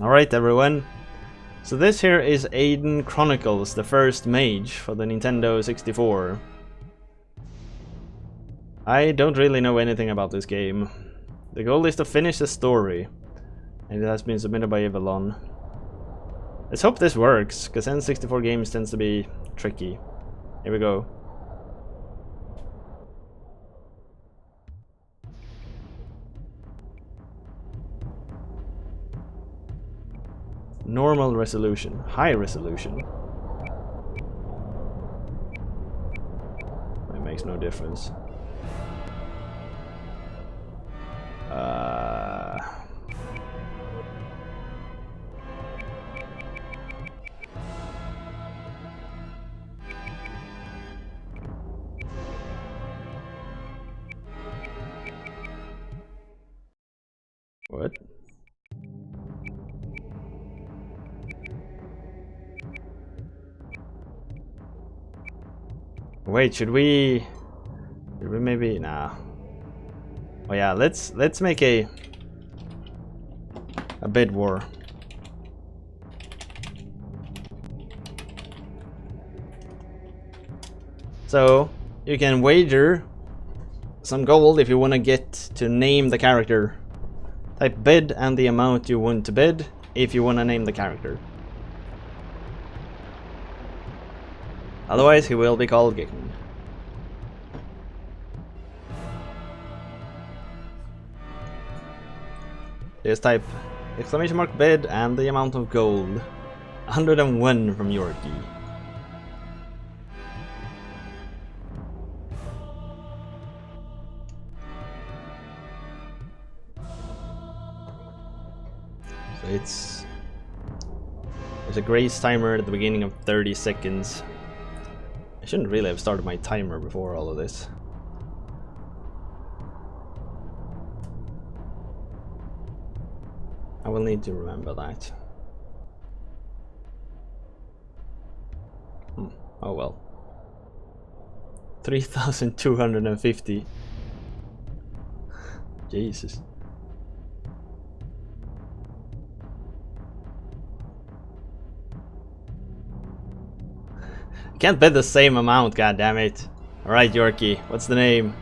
Alright everyone, so this here is Ayden Chronicles, the first Mage for the Nintendo 64. I don't really know anything about this game. The goal is to finish the story, and it has been submitted by Avalon. Let's hope this works, because N64 games tends to be tricky. Here we go. Normal resolution, high resolution. It makes no difference. What? Wait, should we maybe nah. Oh yeah, let's make a bid war. So you can wager some gold if you want to get to name the character. Type bid and the amount you want to bid if you want to name the character. Otherwise he will be called Gicken. Just type exclamation mark bid and the amount of gold. 101 from Yorkie. So there's a grace timer at the beginning of 30 seconds. I shouldn't really have started my timer before all of this. I will need to remember that. Oh well. 3,250. Jesus. Can't bet the same amount, goddammit. Alright, Yorkie, what's the name?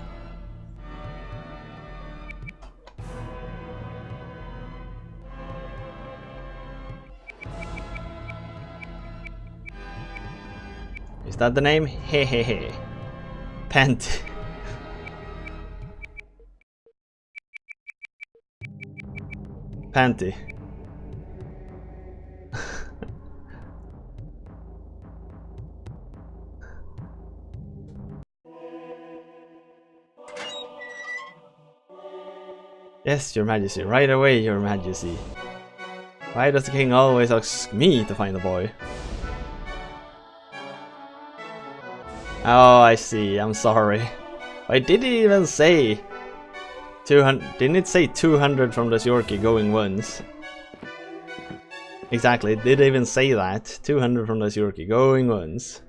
Is that the name? Hehehe. Panty. Panty. Yes, your majesty. Right away, your majesty. Why does the king always ask me to find the boy? Oh, I see. I'm sorry. Why did it even say 200? Didn't it say 200 from this Yorkie going once? Exactly. Did it even say that? 200 from this Yorkie going once.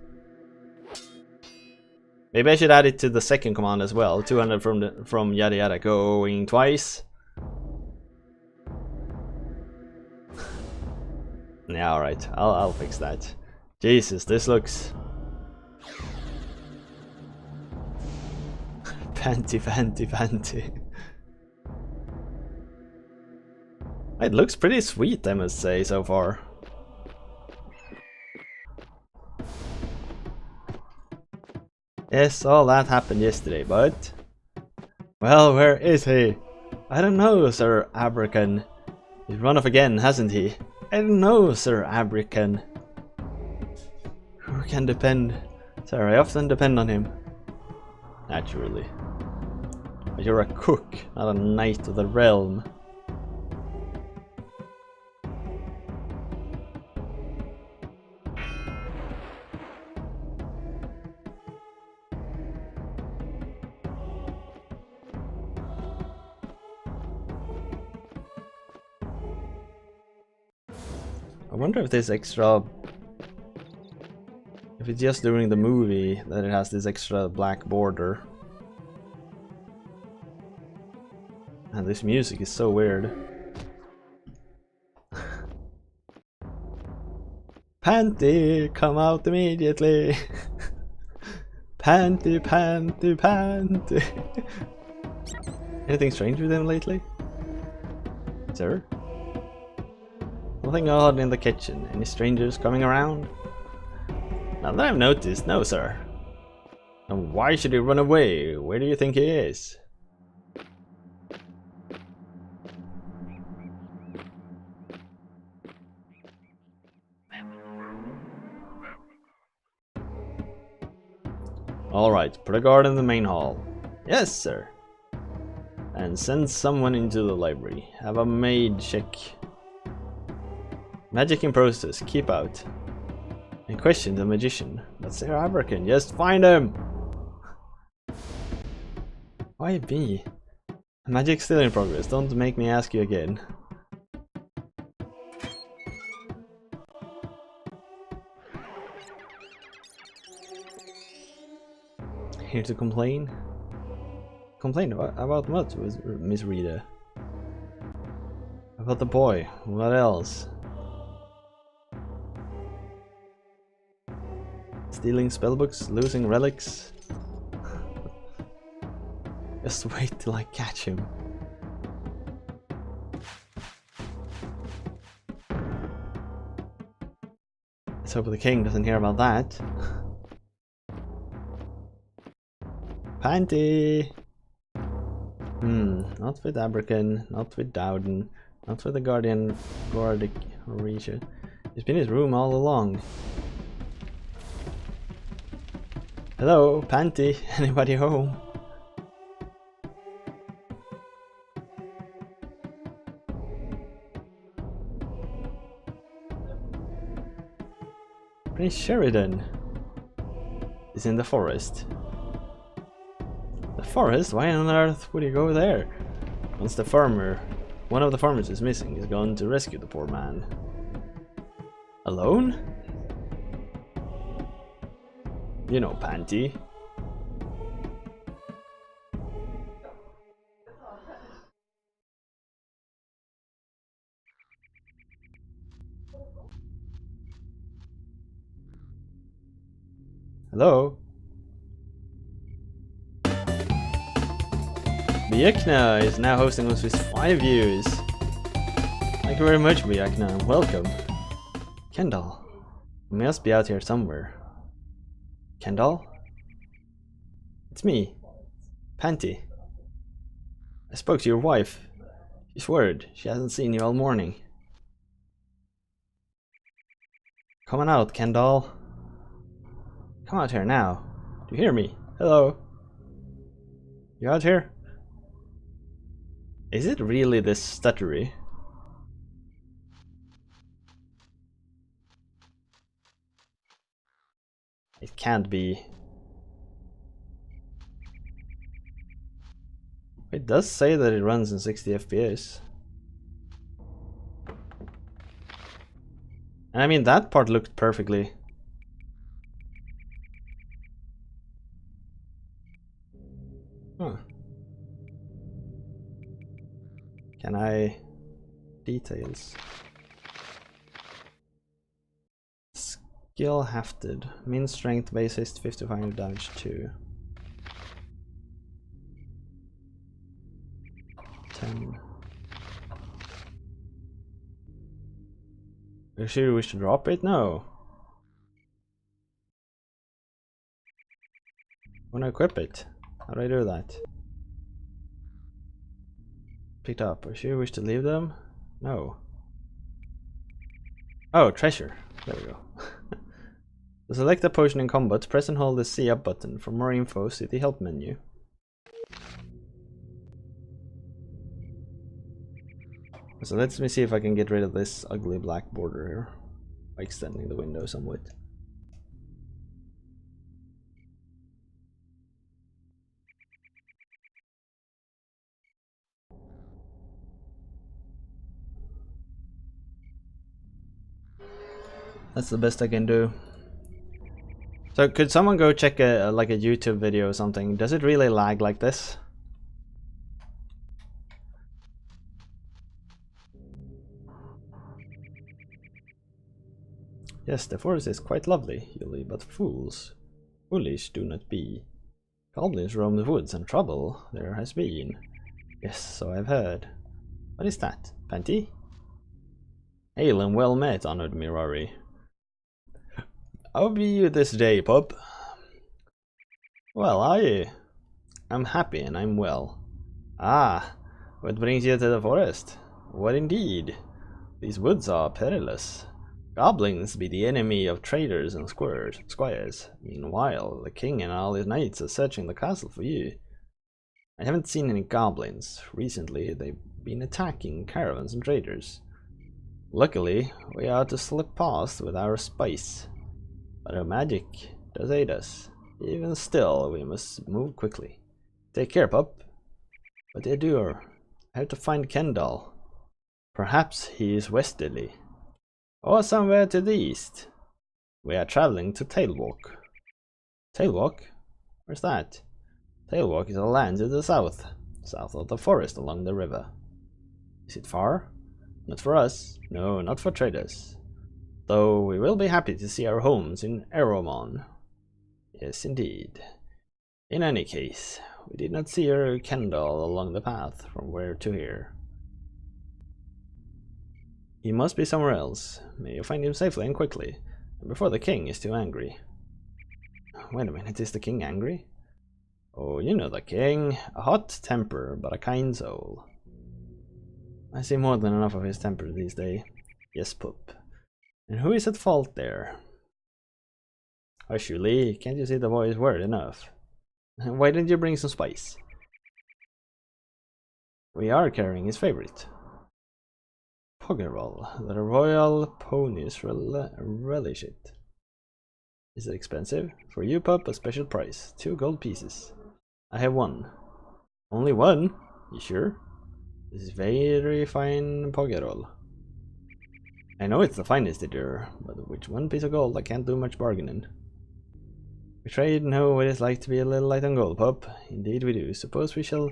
Maybe I should add it to the second command as well. 200 from yada yada going twice. Yeah, alright. I'll fix that. Jesus, this looks fancy. It looks pretty sweet, I must say, so far. Yes, all that happened yesterday, but... Well, where is he? I don't know, Sir Abracan. He's run off again, hasn't he? I don't know, Sir Abracan. Who can depend? Sir, I often depend on him. Naturally. But you're a cook, not a knight of the realm. I wonder if this extra... If it's just during the movie that it has this extra black border. And this music is so weird. Panty, come out immediately. Panty, panty, panty. Anything strange with him lately? Sir? Nothing odd in the kitchen. Any strangers coming around? Not that I've noticed, no sir. And why should he run away? Where do you think he is? Alright, put a guard in the main hall. Yes, sir. And send someone into the library. Have a maid check. Magic in process, keep out. And question the magician. That's Sir Abrakan, just find him! Why me? Magic's still in progress, don't make me ask you again. Here to complain? Complain about what, Miss Rita? About the boy, what else? Stealing spellbooks, losing relics? Just wait till I catch him. Let's hope the king doesn't hear about that. Panty! Not with Abrakan, not with Dowden, not with the Guardian Gordic Orisha. He's been in his room all along. Hello, Panty, anybody home? Prince Sheridan is in the forest. The forest? Why on earth would he go there? Once the farmer, one of the farmers is missing, he's gone to rescue the poor man. Alone? You know, Panty. Hello? Biakna is now hosting us with 5 views. Thank you very much, Biakna, and welcome. Kendall, you must be out here somewhere. Kendall? It's me, Panty. I spoke to your wife. She's worried. She hasn't seen you all morning. Come on out, Kendall. Come out here now. Do you hear me? Hello? You out here? Is it really this stuttery? It can't be. It does say that it runs in 60 FPS. And I mean, that part looked perfectly. Huh. Can I... Details. Skill hafted. Min strength base haste 55 damage 2. 10. Are you sure you wish to drop it? No. Wanna equip it? How do I do that? Picked up. Are you sure you wish to leave them? No. Oh, treasure. There we go. To select a potion in combat, press and hold the C up button. For more info, see the help menu. So let me see if I can get rid of this ugly black border here by extending the window somewhat. That's the best I can do. So could someone go check like a YouTube video or something? Does it really lag like this? Yes, the forest is quite lovely, Yuli, but foolish do not be. Goblins roam the woods and trouble there has been. Yes, so I've heard. What is that? Panty? Hail and well met, honored Mirari. How be you this day, pup? Well, I'm happy and I'm well. Ah, what brings you to the forest? What indeed? These woods are perilous. Goblins be the enemy of traders and squires. Meanwhile, the king and all his knights are searching the castle for you. I haven't seen any goblins. Recently, they've been attacking caravans and traders. Luckily, we are to slip past with our spice. But our magic does aid us. Even still, we must move quickly. Take care, pup. But adieu. I have to find Kendall. Perhaps he is westerly. Or somewhere to the east. We are traveling to Tailwalk. Tailwalk? Where's that? Tailwalk is a land to the south. South of the forest along the river. Is it far? Not for us. No, not for traders. Though we will be happy to see our homes in Aromon. Yes, indeed. In any case, we did not see her Kendall along the path from where to here. He must be somewhere else. May you find him safely and quickly, and before the king is too angry. Wait a minute, is the king angry? Oh, you know the king. A hot temper, but a kind soul. I see more than enough of his temper these days. Yes, pup. And who is at fault there? Hush, Lee, can't you see the boy is worried enough? Why didn't you bring some spice? We are carrying his favorite. Poggerol. The royal ponies relish it. Is it expensive? For you, pup, a special price. 2 gold pieces. I have 1. Only 1? You sure? This is very fine Poggerol. I know it's the finest deer, but with 1 piece of gold I can't do much bargaining. We trade know what it's like to be a little light on gold, pup. Indeed we do. Suppose we shall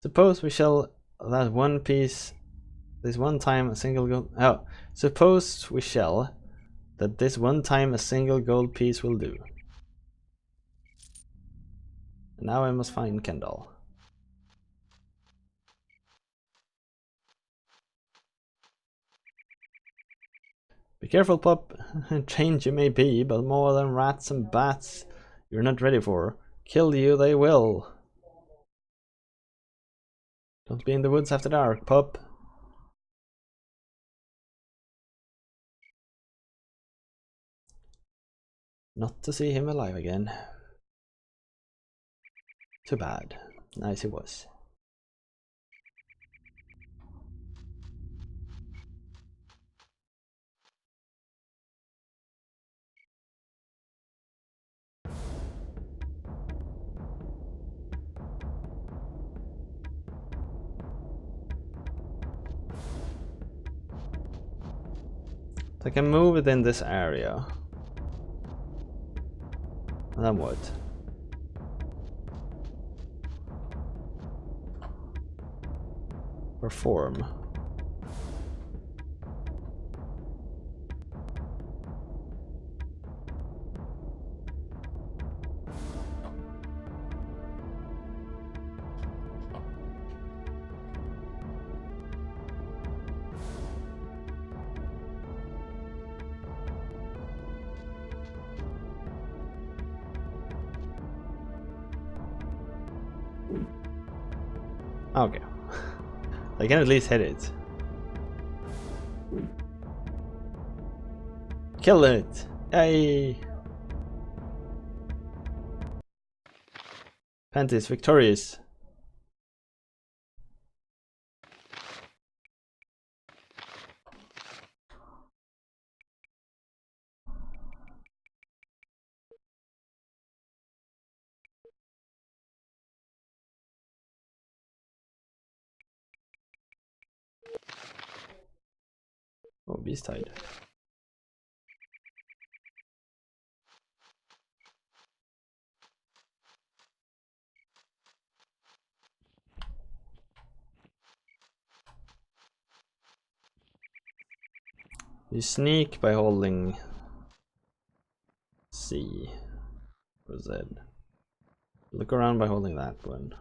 that 1 piece this one time a single gold. Oh, suppose we shall that this one time a single gold piece will do. And now I must find Kendall. Be careful, pup. Change you may be, but more than rats and bats you're not ready for. Kill you they will. Don't be in the woods after dark, pup. Not to see him alive again. Too bad. Nice he was. I can move it in this area. And then what? Perform. Okay. I can at least hit it. Kill it! Yay! Panty is victorious. Oh, beast tied. You sneak by holding C or Z. Look around by holding that one.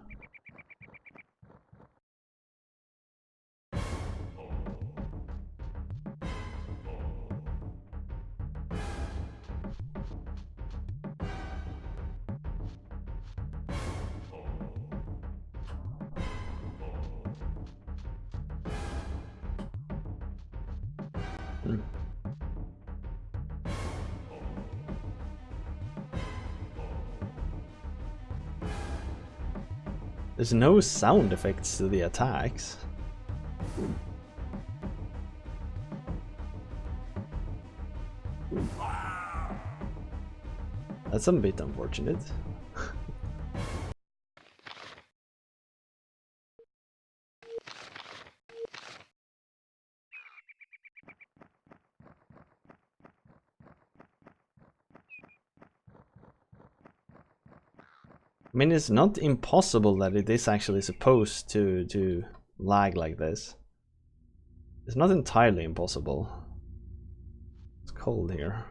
There's no sound effects to the attacks. That's a bit unfortunate. I mean, it's not impossible that it is actually supposed to lag like this. It's not entirely impossible. It's cold here.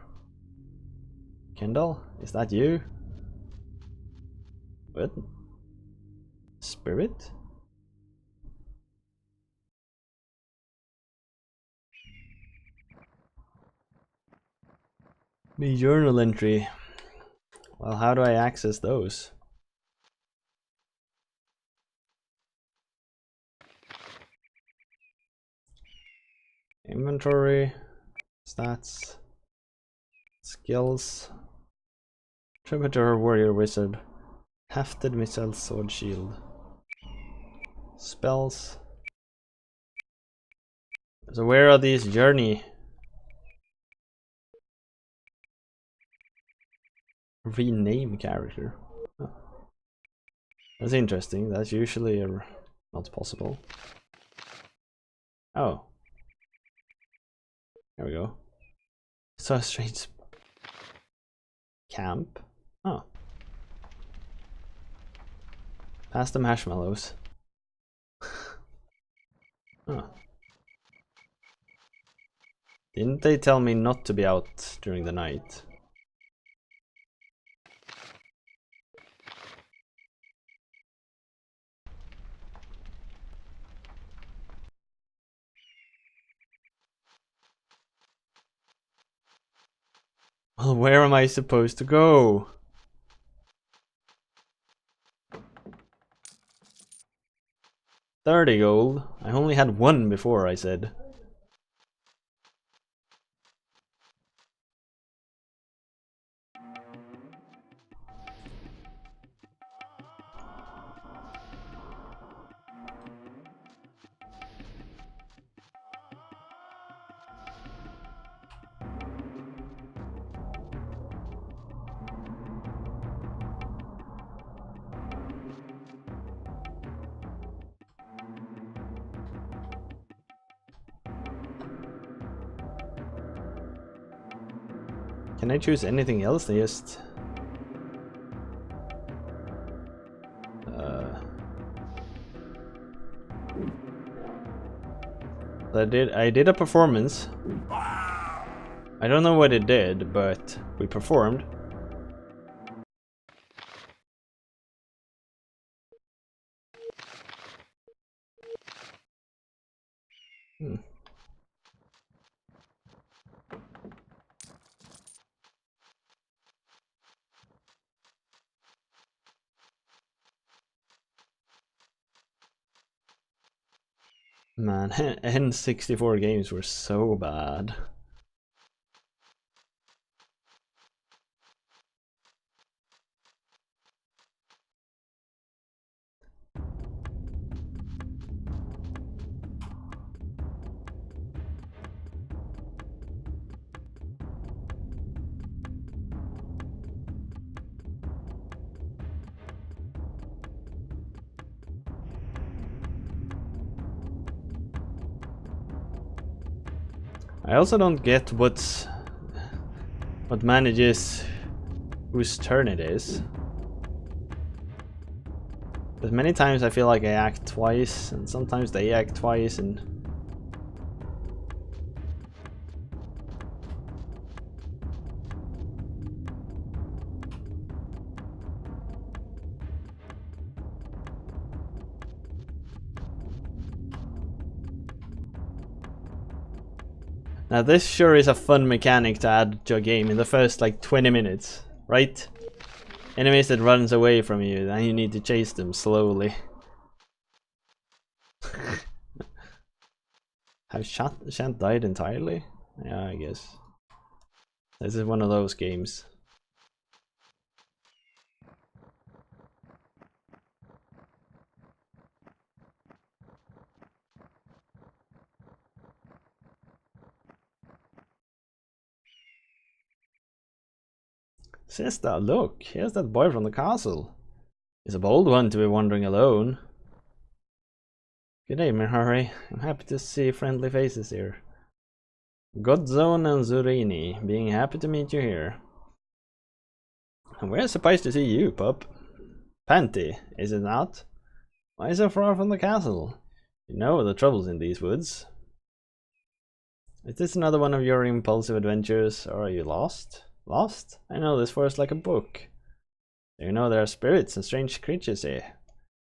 Kendall, is that you? What? Spirit? The journal entry. Well, how do I access those? Inventory, stats, skills, Troubadour, Warrior, Wizard, Hafted Missile, Sword, Shield, spells. So where are these journey? Rename character. Oh. That's interesting. That's usually not possible. Oh. There we go. So strange. Camp. Oh. Pass the marshmallows. Oh. Didn't they tell me not to be out during the night? Well, where am I supposed to go? $30 gold. I only had one before, I said. Can I choose anything else? They just I did a performance. I don't know what it did, but we performed. Man, N64 games were so bad. I also don't get what manages whose turn it is. But many times I feel like I act twice, and sometimes they act twice, and Now this sure is a fun mechanic to add to a game in the first like 20 minutes, right? Enemies that runs away from you, then you need to chase them slowly. Have Shant died entirely? Yeah, I guess. This is one of those games. Sister, look, here's that boy from the castle. He's a bold one to be wandering alone. Good day, Mihari. I'm happy to see friendly faces here. Godzone and Zurini, being happy to meet you here. And we're surprised to see you, pup. Panty, is it not? Why so far from the castle? You know the troubles in these woods. Is this another one of your impulsive adventures, or are you lost? Lost? I know this forest like a book. You know there are spirits and strange creatures here.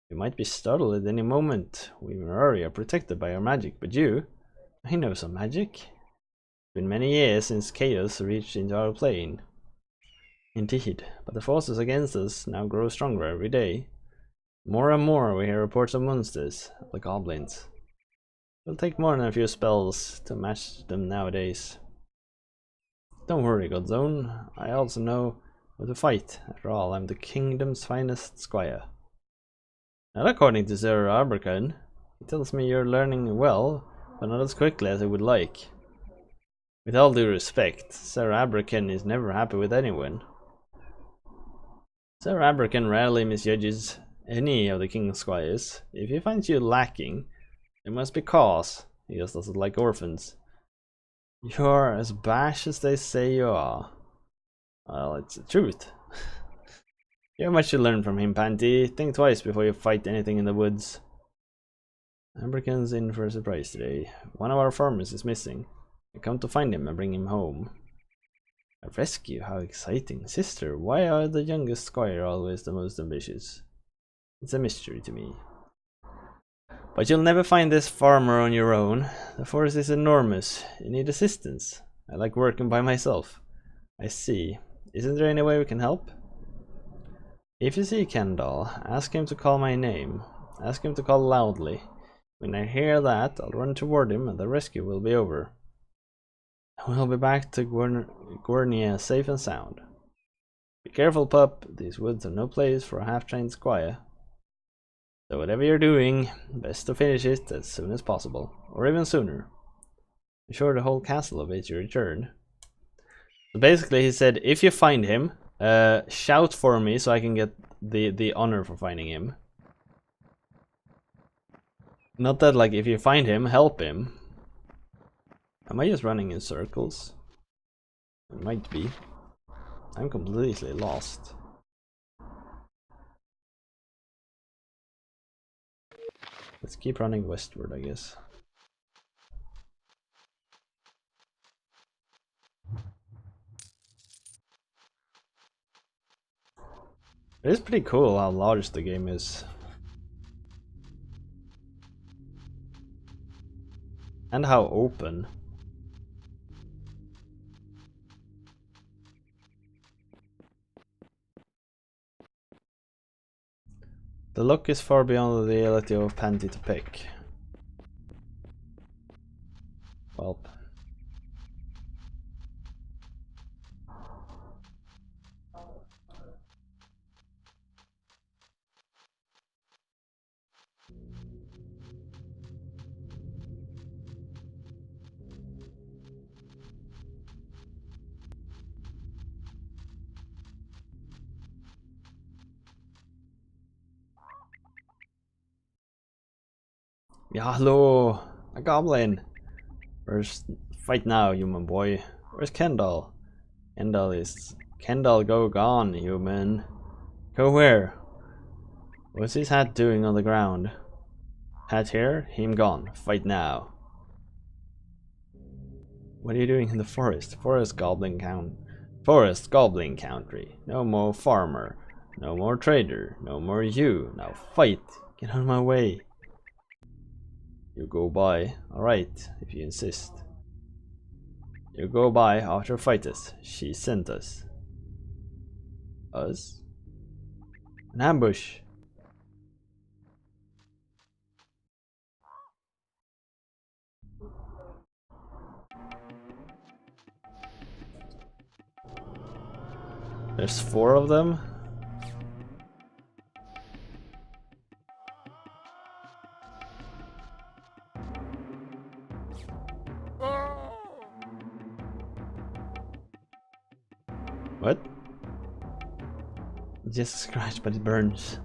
You might be startled at any moment. We Mirari are protected by our magic, but you? I know some magic. It's been many years since chaos reached into our plane. Indeed, but the forces against us now grow stronger every day. More and more we hear reports of monsters, the goblins. It'll take more than a few spells to match them nowadays. Don't worry, Godzone. I also know how to fight. After all, I'm the kingdom's finest squire. Not according to Sir Aberkan. He tells me you're learning well, but not as quickly as I would like. With all due respect, Sir Aberkan is never happy with anyone. Sir Aberkan rarely misjudges any of the king's squires. If he finds you lacking, it must be cause. He just doesn't like orphans. You're as bash as they say you are. Well, it's the truth. You have much to learn from him, Panty. Think twice before you fight anything in the woods. Aberkan's in for a surprise today. One of our farmers is missing. I come to find him and bring him home. A rescue? How exciting. Sister, why are the youngest squire always the most ambitious? It's a mystery to me. But you'll never find this farmer on your own. The forest is enormous. You need assistance. I like working by myself. I see. Isn't there any way we can help? If you see Kendall, ask him to call my name. Ask him to call loudly. When I hear that, I'll run toward him and the rescue will be over. We'll be back to Gornia safe and sound. Be careful, pup. These woods are no place for a half-trained squire. So whatever you're doing, best to finish it as soon as possible, or even sooner. Be sure the whole castle awaits your return. So basically he said, if you find him, shout for me so I can get the honor for finding him. Not that like if you find him, help him. Am I just running in circles? It might be. I'm completely lost. Let's keep running westward, I guess. It is pretty cool how large the game is. And how open. The luck is far beyond the ability of Panty to pick. Well. Yeah, hello, a goblin. Where's fight now, human boy? Where's Kendall? Kendall, go gone, human. Go where? What's his hat doing on the ground? Hat here, him gone. Fight now. What are you doing in the forest? Forest goblin country. No more farmer. No more trader. No more you. Now fight. Get out of my way. You go by. Alright, if you insist. You go by after fight us. She sent us. Us? An ambush. There's 4 of them. What? Just a scratch, but it burns.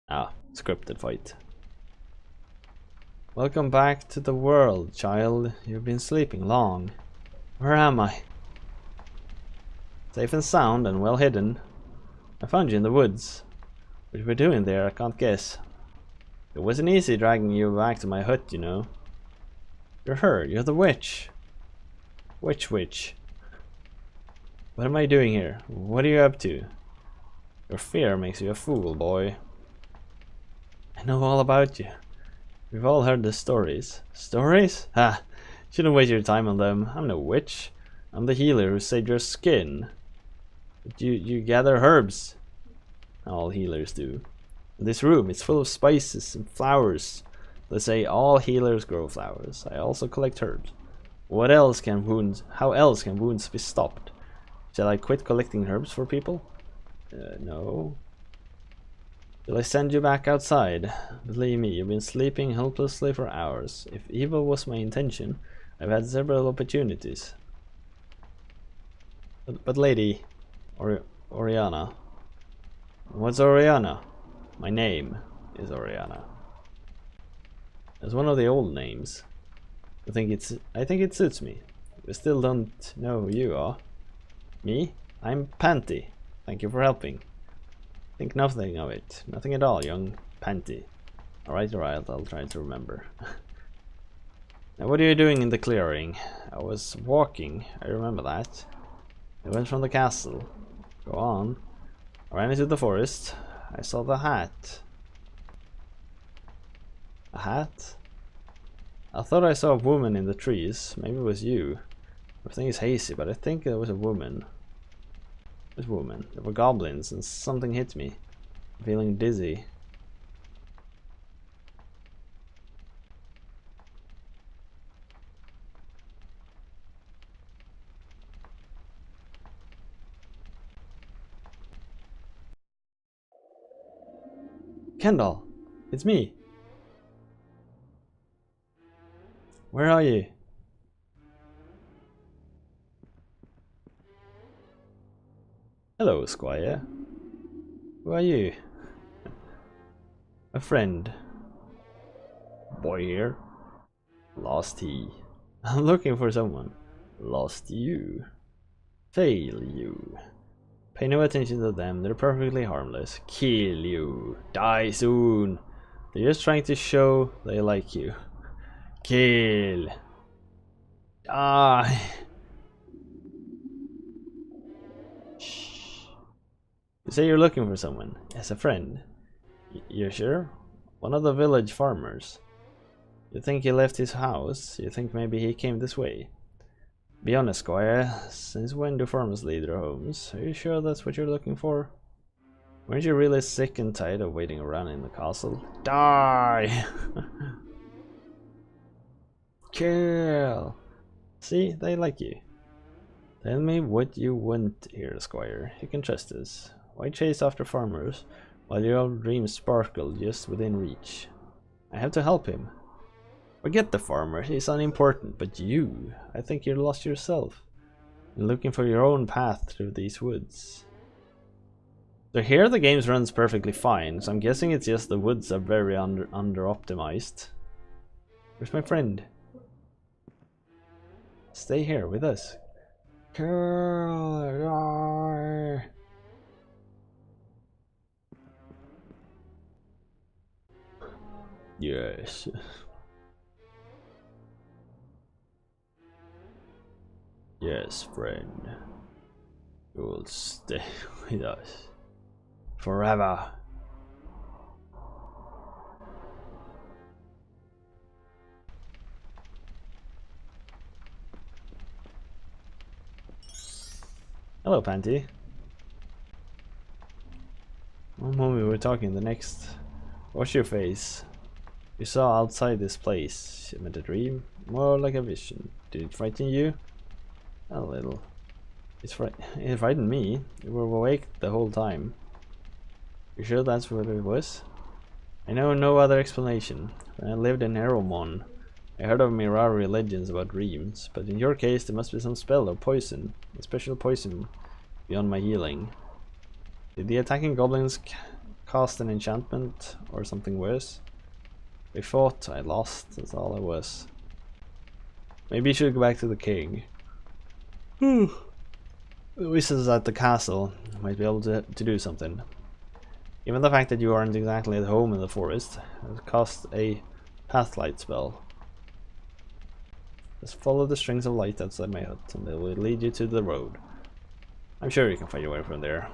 Ah, scripted fight. Welcome back to the world, child. You've been sleeping long. Where am I? Safe and sound and well hidden. I found you in the woods. What you were doing there, I can't guess. It wasn't easy dragging you back to my hut, you know. You're her, you're the witch. Witch. What am I doing here? What are you up to? Your fear makes you a fool, boy. I know all about you. We've all heard the stories. Stories? Ha! Shouldn't waste your time on them. I'm no witch. I'm the healer who saved your skin. But you gather herbs. All healers do. This room is full of spices and flowers. They say all healers grow flowers. I also collect herbs. What else can wounds? How else can wounds be stopped? Shall I quit collecting herbs for people? No. Shall I send you back outside? Believe me, you've been sleeping helplessly for hours. If evil was my intention, I've had several opportunities. But lady, Oriana. What's Oriana? My name is Oriana. It's one of the old names. I think it suits me. We still don't know who you are. Me? I'm Panty. Thank you for helping. Think nothing of it. Nothing at all, young Panty. Alright, I'll try to remember. Now what are you doing in the clearing? I was walking, I remember that. I went from the castle. Go on. I ran into the forest. I saw the hat. A hat? I thought I saw a woman in the trees. Maybe it was you. Everything is hazy, but I think it was a woman. It was a woman. There were goblins and something hit me. I'm feeling dizzy. Kendall! It's me! Where are you? Hello, Squire. Who are you? A friend. Boy here. Lost he. I'm looking for someone. Lost you. Fail you. Pay no attention to them, they're perfectly harmless. Kill you. Die soon. They're just trying to show they like you. Kill. Die. Shh. You say you're looking for someone. As a friend. You're sure? One of the village farmers. You think he left his house? You think maybe he came this way? Be honest, Squire. Since when do farmers leave their homes? Are you sure that's what you're looking for? Weren't you really sick and tired of waiting around in the castle? Die! Kill! See, they like you. Tell me what you want here, Squire. You can trust us. Why chase after farmers while your old dreams sparkle just within reach? I have to help him. Forget the farmer, he's unimportant, but you, I think you're lost yourself. You're looking for your own path through these woods. So here the game runs perfectly fine, so I'm guessing it's just the woods are very under optimized. Where's my friend? Stay here with us. Yes. Yes, friend. You will stay with us forever. Hello, Panty. One moment we were talking, the next. What's your face? You saw outside this place. You meant a dream? More like a vision. Did it frighten you? A little. It frightened me. You were awake the whole time. You sure that's what it was? I know no other explanation. When I lived in Eromon, I heard of Mirari legends about dreams, but in your case there must be some spell or poison, a special poison beyond my healing. Did the attacking goblins cast an enchantment or something worse? We fought, I lost, that's all it was. Maybe you should go back to the king. The wizards at the castle might be able to do something. Even the fact that you aren't exactly at home in the forest has cast a pathlight spell. Just follow the strings of light outside my hut and they will lead you to the road. I'm sure you can find your way from there.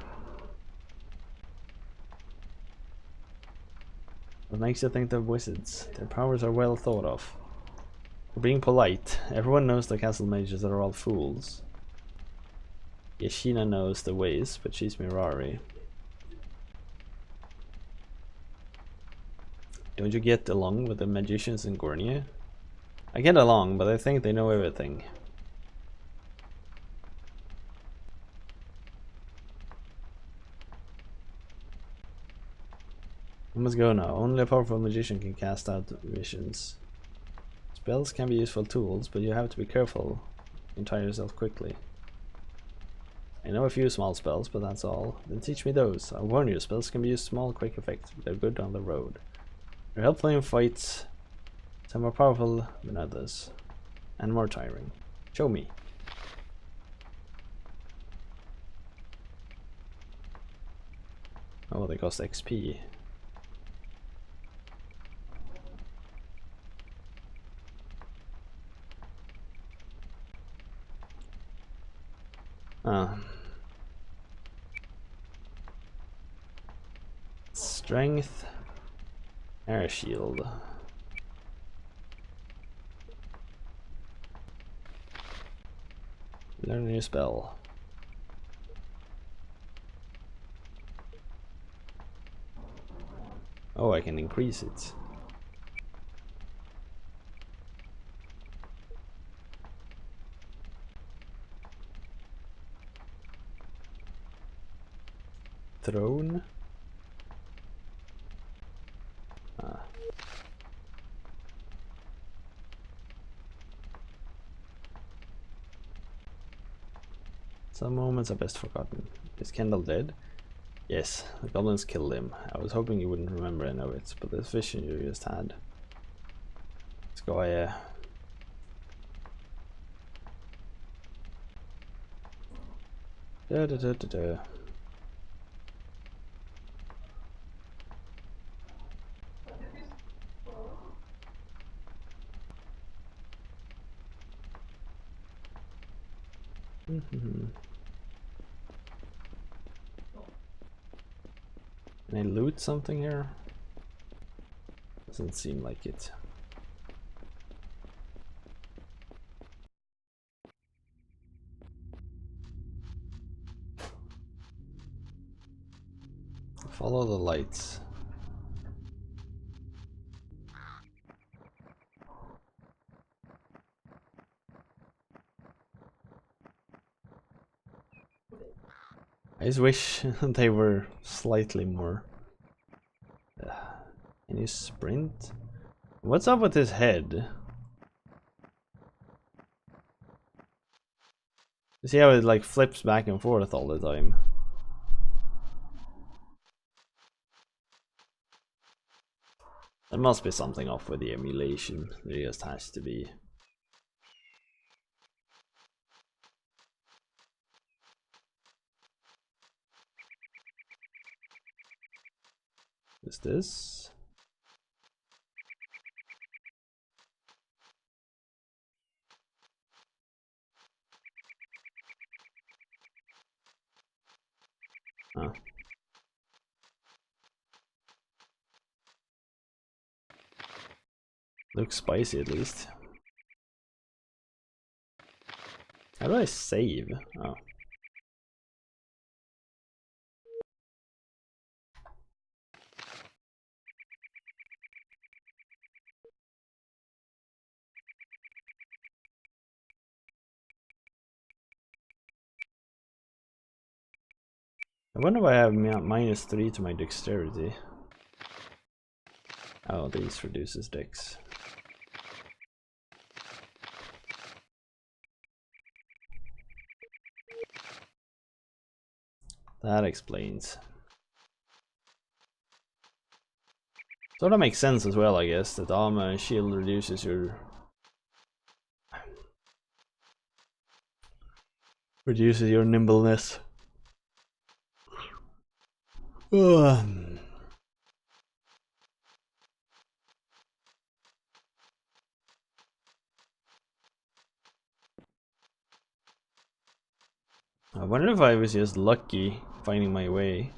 What makes you think they're wizards? Their powers are well thought of. For being polite, everyone knows the castle mages are all fools. Yashina knows the ways, but she's Mirari. Don't you get along with the magicians in Gornia? I get along, but I think they know everything. I must go now. Only a powerful magician can cast out visions. Spells can be useful tools, but you have to be careful. You tire yourself quickly. I know a few small spells, but that's all. Then teach me those. I warn you, spells can be used small, quick effects, but they're good on the road. They're helpful in fights. Some more powerful than others. And more tiring. Show me. Oh, they cost XP. Ah. Strength. Air shield. Learn a new spell. Oh, I can increase it. Throne. Ah. Some moments are best forgotten. Is Kendall dead? Yes, the goblins killed him. I was hoping you wouldn't remember any of it, but this vision you just had. Ska Da da da da da. Can I loot something here? Doesn't seem like it. Follow the lights. I just wish they were slightly more. Can you sprint? What's up with his head? You see how it like flips back and forth all the time? There must be something off with the emulation. There just has to be. Is this? Huh. Looks spicy at least. How do I save? Oh. I wonder why I have -3 to my dexterity. Oh, these reduces dex. That explains. So that makes sense as well, I guess, that armor and shield reduces your nimbleness. Ugh. I wonder if I was just lucky finding my way.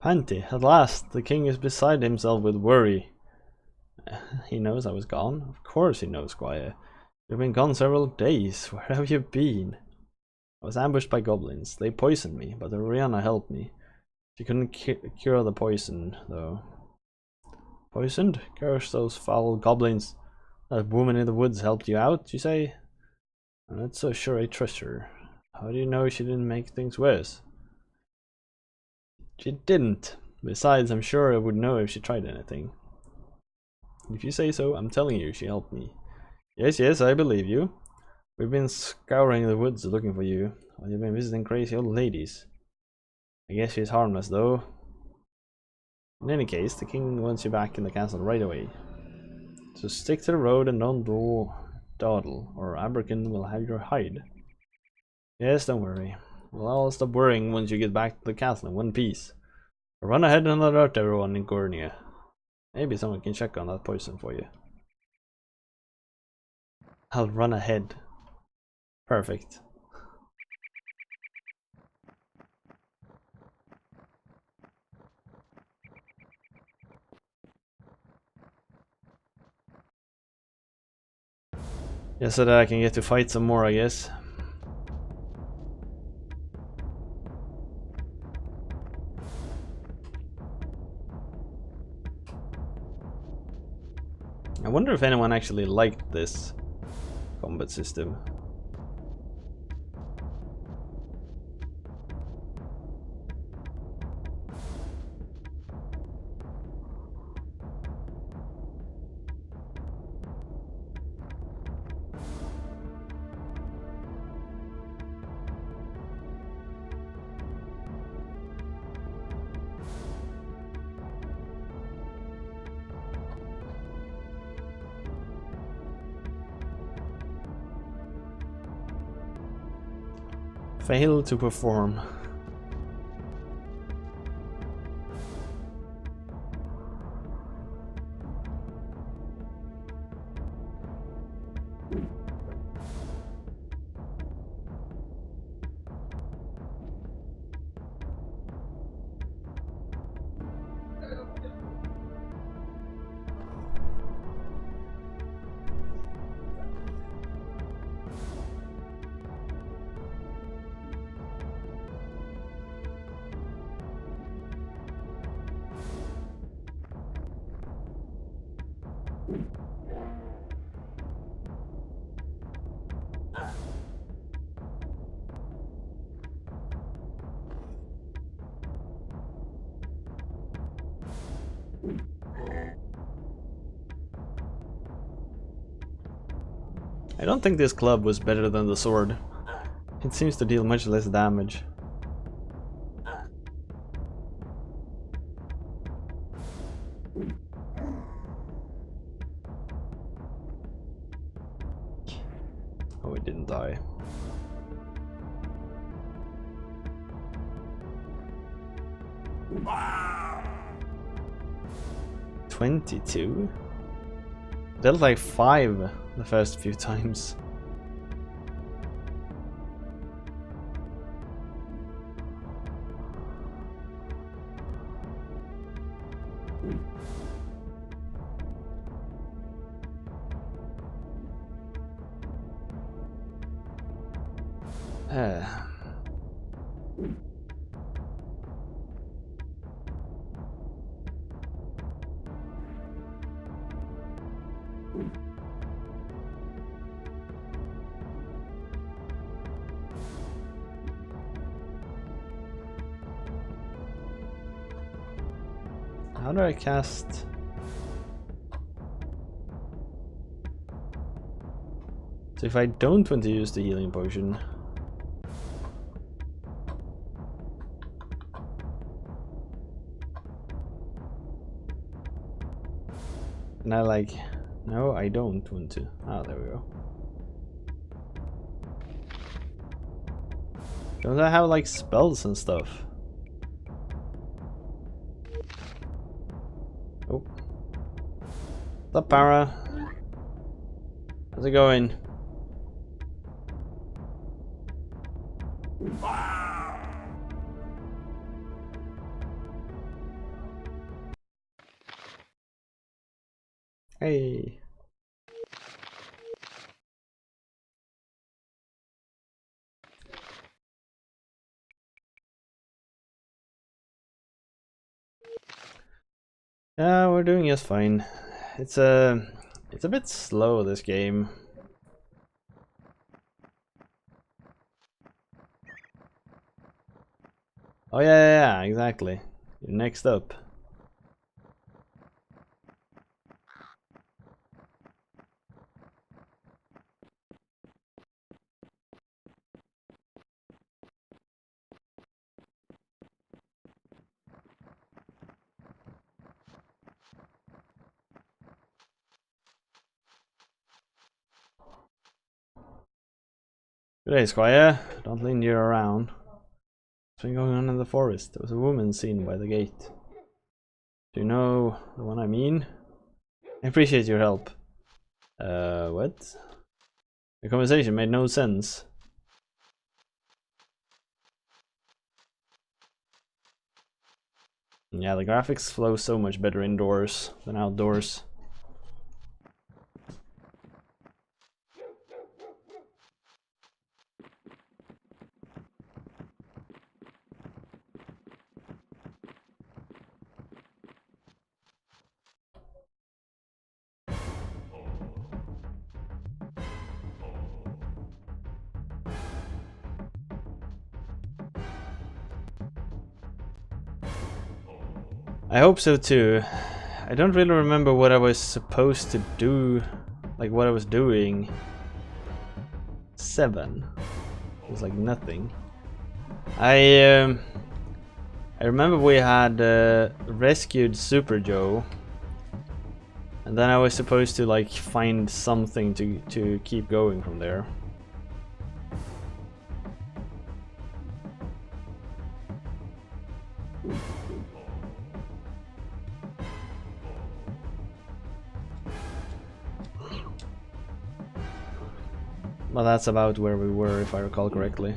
Panty, at last, the king is beside himself with worry. He knows I was gone? Of course he knows, squire. You've been gone several days. Where have you been? I was ambushed by goblins. They poisoned me, but Oriana helped me. She couldn't cure the poison, though. Poisoned? Curse those foul goblins. That woman in the woods helped you out, you say? I'm not so sure I trust her. How do you know she didn't make things worse? She didn't. Besides, I'm sure I would know if she tried anything. If you say so, I'm telling you, she helped me. Yes, I believe you. We've been scouring the woods looking for you, while you've been visiting crazy old ladies. I guess she's harmless, though. In any case, the king wants you back in the castle right away. So stick to the road and don't dawdle, or Abrakan will have your hide. Yes, don't worry. We'll all stop worrying once you get back to the castle in one piece. Run ahead and alert everyone in Gornia. Maybe someone can check on that poison for you. I'll run ahead. Perfect. Yeah, so that I can get to fight some more, I guess. I wonder if anyone actually liked this combat system. Fail to perform. I don't think this club was better than the sword. It seems to deal much less damage. Oh, it didn't die. Wow. 22? Dealt like 5 the first few times. How do I cast? So if I don't want to use the healing potion, and I like, no, I don't want to. Ah, there we go. Don't I have like spells and stuff? Oh. What's up, Para? How's it going? Hey. Yeah, we're doing just fine. It's a bit slow, this game. Oh yeah, exactly. You're next up. Good day, Squire. Don't linger around. What's been going on in the forest? There was a woman seen by the gate. Do you know the one I mean? I appreciate your help. What? The conversation made no sense. Yeah, the graphics flow so much better indoors than outdoors. I hope so too. I don't really remember what I was supposed to do, like what I was doing. 7. It was like nothing. I remember we had rescued Super Joe, and then I was supposed to like find something to keep going from there. Well, that's about where we were, if I recall correctly.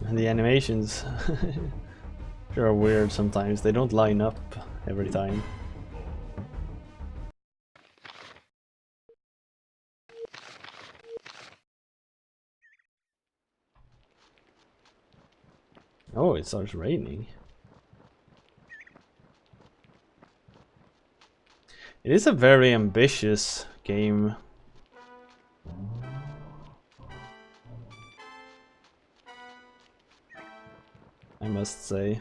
And the animations sure are weird sometimes. They don't line up every time. Oh, it starts raining. It is a very ambitious game. I must say.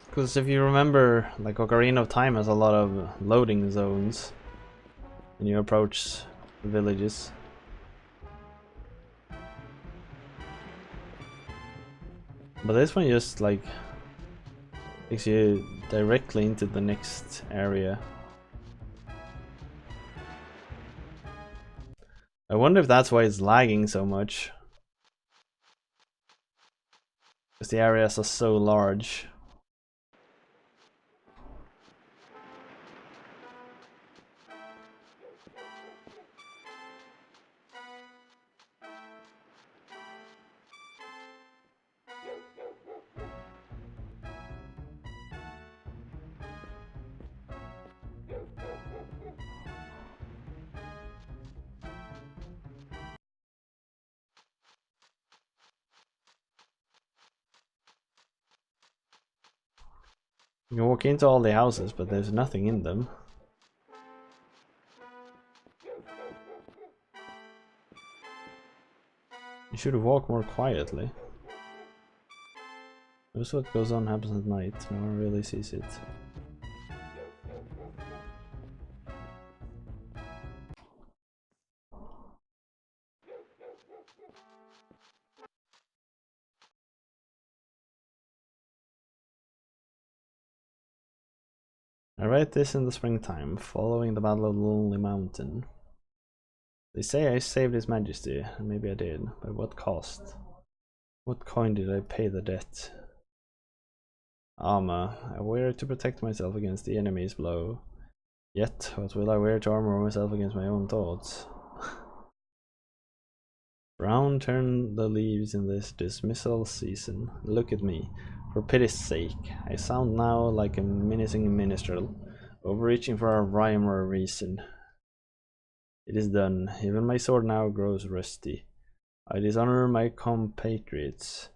Because if you remember, like Ocarina of Time has a lot of loading zones when you approach the villages. But this one just like takes you directly into the next area. I wonder if that's why it's lagging so much. Because the areas are so large. You can walk into all the houses, but there's nothing in them. You should walk more quietly. Most what goes on happens at night, no one really sees it. I write this in the springtime, following the Battle of the Lonely Mountain. They say I saved His Majesty, and maybe I did, but at what cost? What coin did I pay the debt? Armor. I wear it to protect myself against the enemy's blow. Yet, what will I wear to armor myself against my own thoughts? Brown turn the leaves in this dismissal season. Look at me. For pity's sake, I sound now like a menacing minstrel, overreaching for a rhyme or a reason. It is done. Even my sword now grows rusty. I dishonor my compatriots.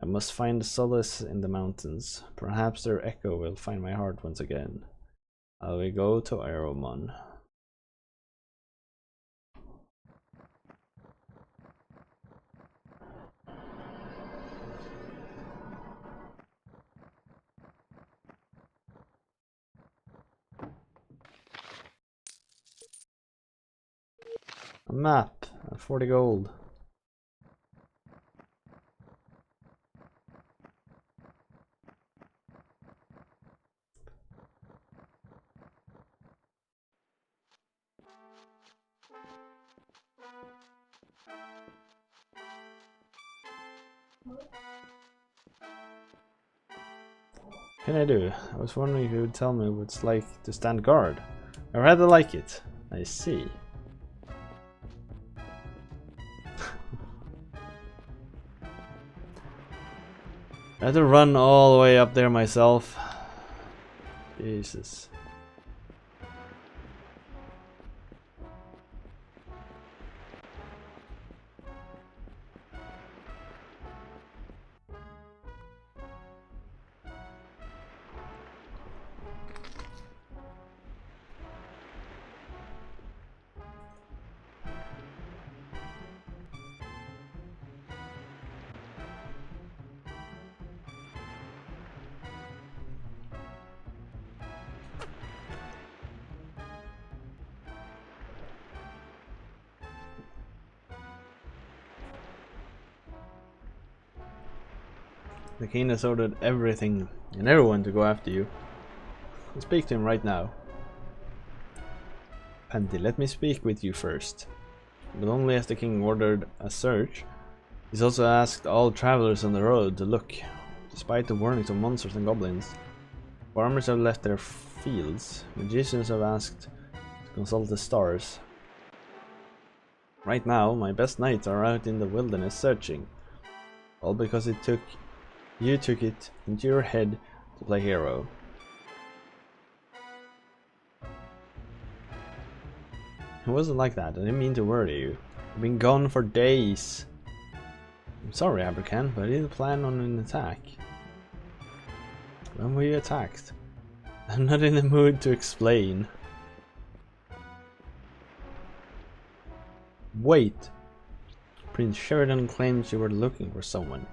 I must find solace in the mountains. Perhaps their echo will find my heart once again. I will go to Aromon. A map, 40 gold. What can I do? I was wondering if you would tell me what it's like to stand guard. I rather like it. I see. I had to run all the way up there myself. Jesus. The king has ordered everything and everyone to go after you. I'll speak to him right now. Panty, let me speak with you first. But only as the king ordered a search. He's also asked all travelers on the road to look. Despite the warnings of monsters and goblins, farmers have left their fields. Magicians have asked to consult the stars. Right now, my best knights are out in the wilderness searching. All because you took it into your head to play hero. It wasn't like that. I didn't mean to worry you. I've been gone for days. I'm sorry, Abercan, but I didn't plan on an attack. When were you attacked? I'm not in the mood to explain. Wait. Prince Sheridan claims you were looking for someone.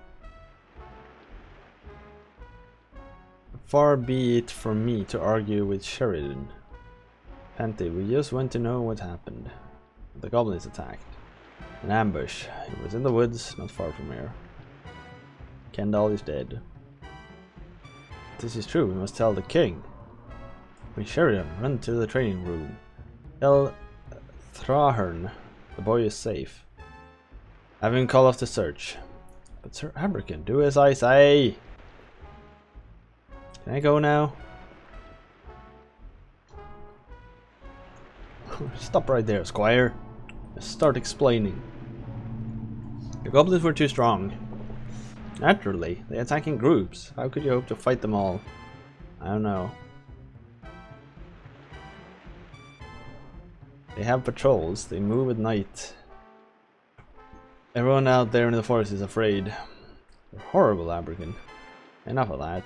Far be it from me to argue with Sheridan. Panty, we just want to know what happened. The goblins attacked. An ambush. It was in the woods, not far from here. Kendall is dead. This is true, we must tell the king. When Sheridan, run to the training room. Tell Thrahern the boy is safe. Have him call off the search. But Sir Abrakan, do as I say. Can I go now? Stop right there, Squire. Let's start explaining. The goblins were too strong. Naturally, they attack in groups. How could you hope to fight them all? I don't know. They have patrols. They move at night. Everyone out there in the forest is afraid. You're horrible, Abrakan. Enough of that.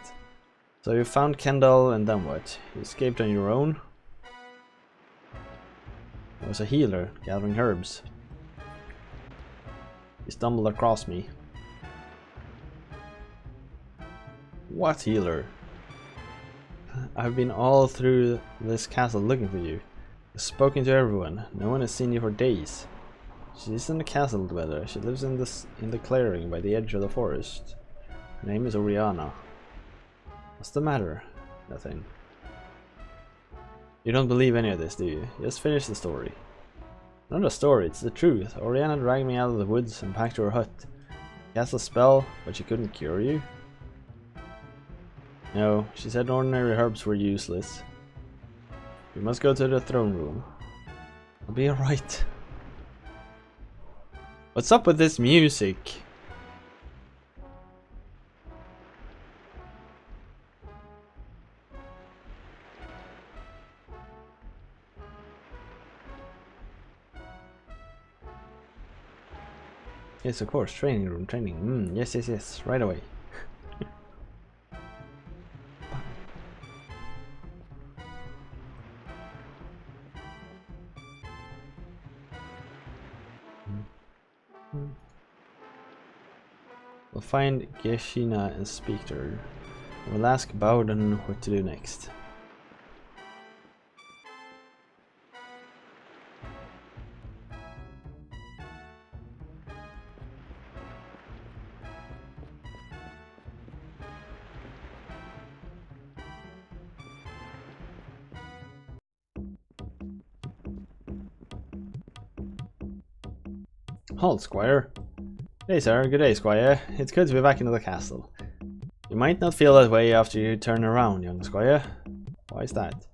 So you found Kendall, and then what? You escaped on your own? I was a healer, gathering herbs. He stumbled across me. What healer? I've been all through this castle looking for you. I've spoken to everyone. No one has seen you for days. She isn't a castle dweller. She lives in the clearing by the edge of the forest. Her name is Oriana. What's the matter? Nothing. You don't believe any of this, do you? Just finish the story. Not a story, it's the truth. Oriana dragged me out of the woods and packed to her hut. Cast a spell, but she couldn't cure you? No, she said ordinary herbs were useless. We must go to the throne room. I'll be alright. What's up with this music? Yes, of course, training room, training. Yes, right away. We'll find Geshina and speak to her. We'll ask Bowden what to do next. Halt, Squire. Hey sir, good day, Squire. It's good to be back into the castle. You might not feel that way after you turn around, young Squire. Why is that?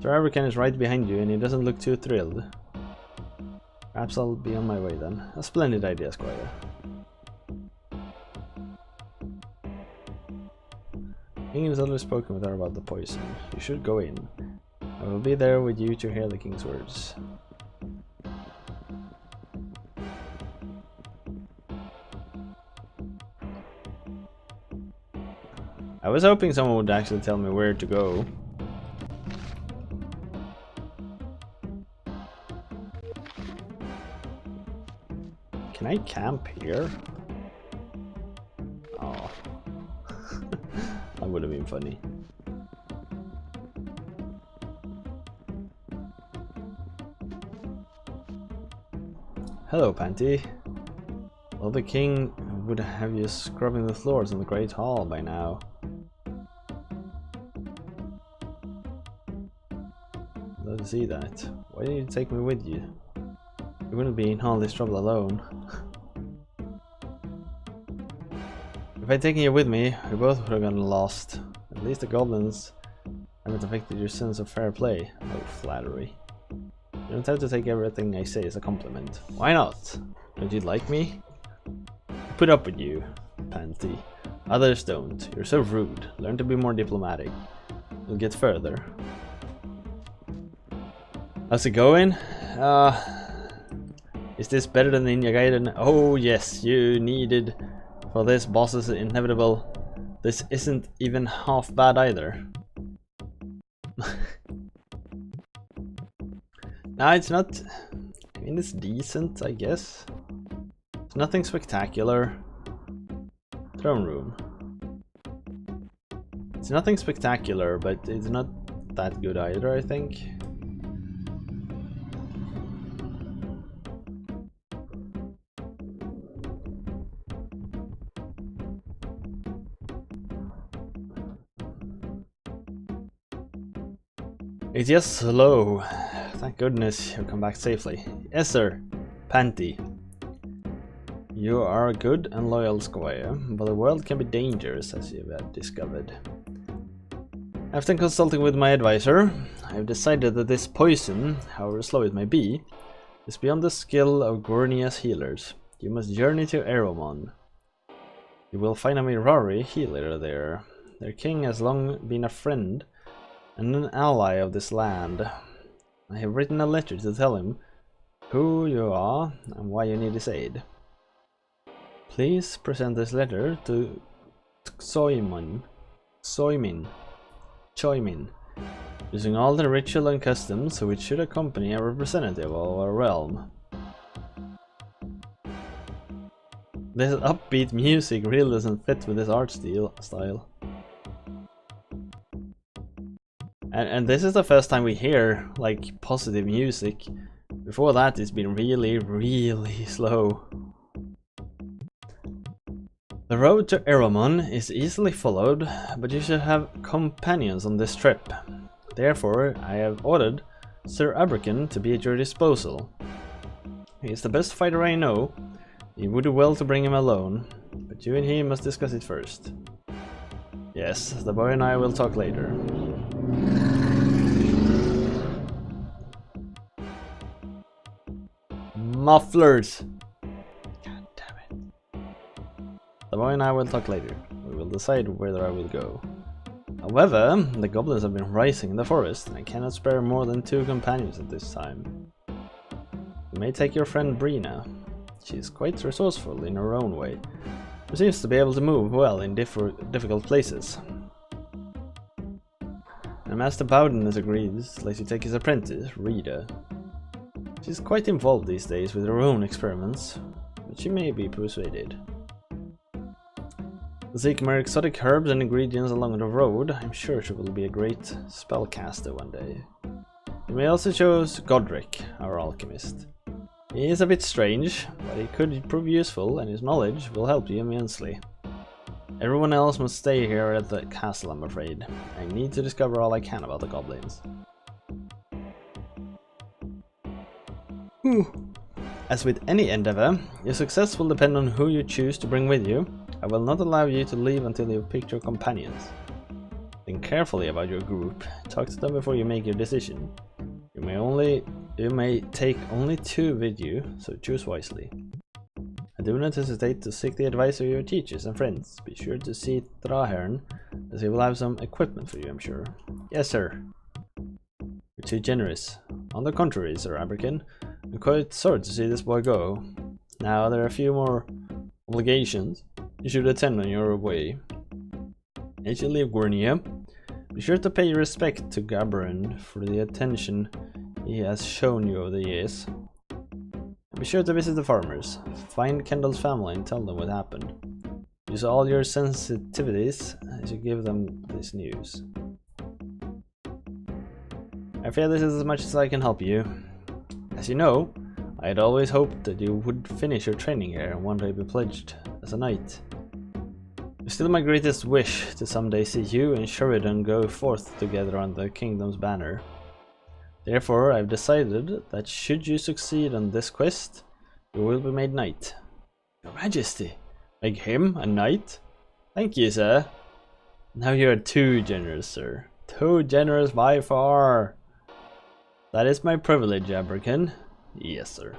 Sir Abrakan is right behind you and he doesn't look too thrilled. Perhaps I'll be on my way then. A splendid idea, Squire. King has already spoken with her about the poison. You should go in. I will be there with you to hear the king's words. I was hoping someone would actually tell me where to go. Can I camp here? Oh. That would have been funny. Hello, Panty. Well, the king would have you scrubbing the floors in the Great Hall by now. Love to see that. Why didn't you take me with you? You wouldn't be in all this trouble alone. If I'd taken you with me, we both would have gotten lost. At least the goblins haven't affected your sense of fair play. No flattery. You don't have to take everything I say as a compliment. Why not? Don't you like me? I put up with you, Panty. Others don't. You're so rude. Learn to be more diplomatic. You'll get further. How's it going? Is this better than Ninja Gaiden? Oh yes, you needed for this boss is inevitable. This isn't even half bad either. Nah, it's not. I mean, it's decent, I guess. It's nothing spectacular. Throne room. It's nothing spectacular, but it's not that good either, I think. It's just slow. Thank goodness you've come back safely. Yes, sir. Panty. You are a good and loyal squire, but the world can be dangerous, as you have discovered. After consulting with my advisor, I have decided that this poison, however slow it may be, is beyond the skill of Gornia's healers. You must journey to Eromon. You will find a Mirari healer there. Their king has long been a friend and an ally of this land. I have written a letter to tell him who you are and why you need his aid. Please present this letter to Choimin, using all the ritual and customs which should accompany a representative of our realm. This upbeat music really doesn't fit with this art style. And this is the first time we hear like positive music. Before that it's been really slow. The road to Eromon is easily followed, but you should have companions on this trip. Therefore, I have ordered Sir Abrakan to be at your disposal. He is the best fighter I know. It would do well to bring him alone, but you and he must discuss it first. Yes, the boy and I will talk later. Mufflers! God damn it. The boy and I will talk later. We will decide whether I will go. However, the goblins have been rising in the forest, and I cannot spare more than 2 companions at this time. You may take your friend Brina. She is quite resourceful in her own way, but seems to be able to move well in difficult places. And Master Bowden has agreed to let you take his apprentice, Rita. She is quite involved these days with her own experiments, but she may be persuaded. Seek more exotic herbs and ingredients along the road. I'm sure she will be a great spellcaster one day. You may also choose Godric, our alchemist. He is a bit strange, but he could prove useful, and his knowledge will help you immensely. Everyone else must stay here at the castle, I'm afraid. I need to discover all I can about the goblins. As with any endeavor, your success will depend on who you choose to bring with you. I will not allow you to leave until you've picked your companions. Think carefully about your group. Talk to them before you make your decision. You may take only 2 with you, so choose wisely. And do not hesitate to seek the advice of your teachers and friends. Be sure to see Trahern, as he will have some equipment for you, I'm sure. Yes, sir. You're too generous. On the contrary, Sir Abrakan, I'm quite sorry to see this boy go. Now, there are a few more obligations you should attend on your way. As you leave Gornia, be sure to pay your respect to Gabarin for the attention he has shown you over the years. And be sure to visit the farmers. Find Kendall's family and tell them what happened. Use all your sensitivities as you give them this news. I fear this is as much as I can help you. As you know, I had always hoped that you would finish your training here and one day be pledged as a knight. It's still my greatest wish to someday see you and Sheridan go forth together on the kingdom's banner. Therefore, I've decided that should you succeed on this quest, you will be made knight. Your Majesty, make him a knight? Thank you, sir. Now you are too generous, sir. Too generous by far. That is my privilege, Abrakan. Yes, sir.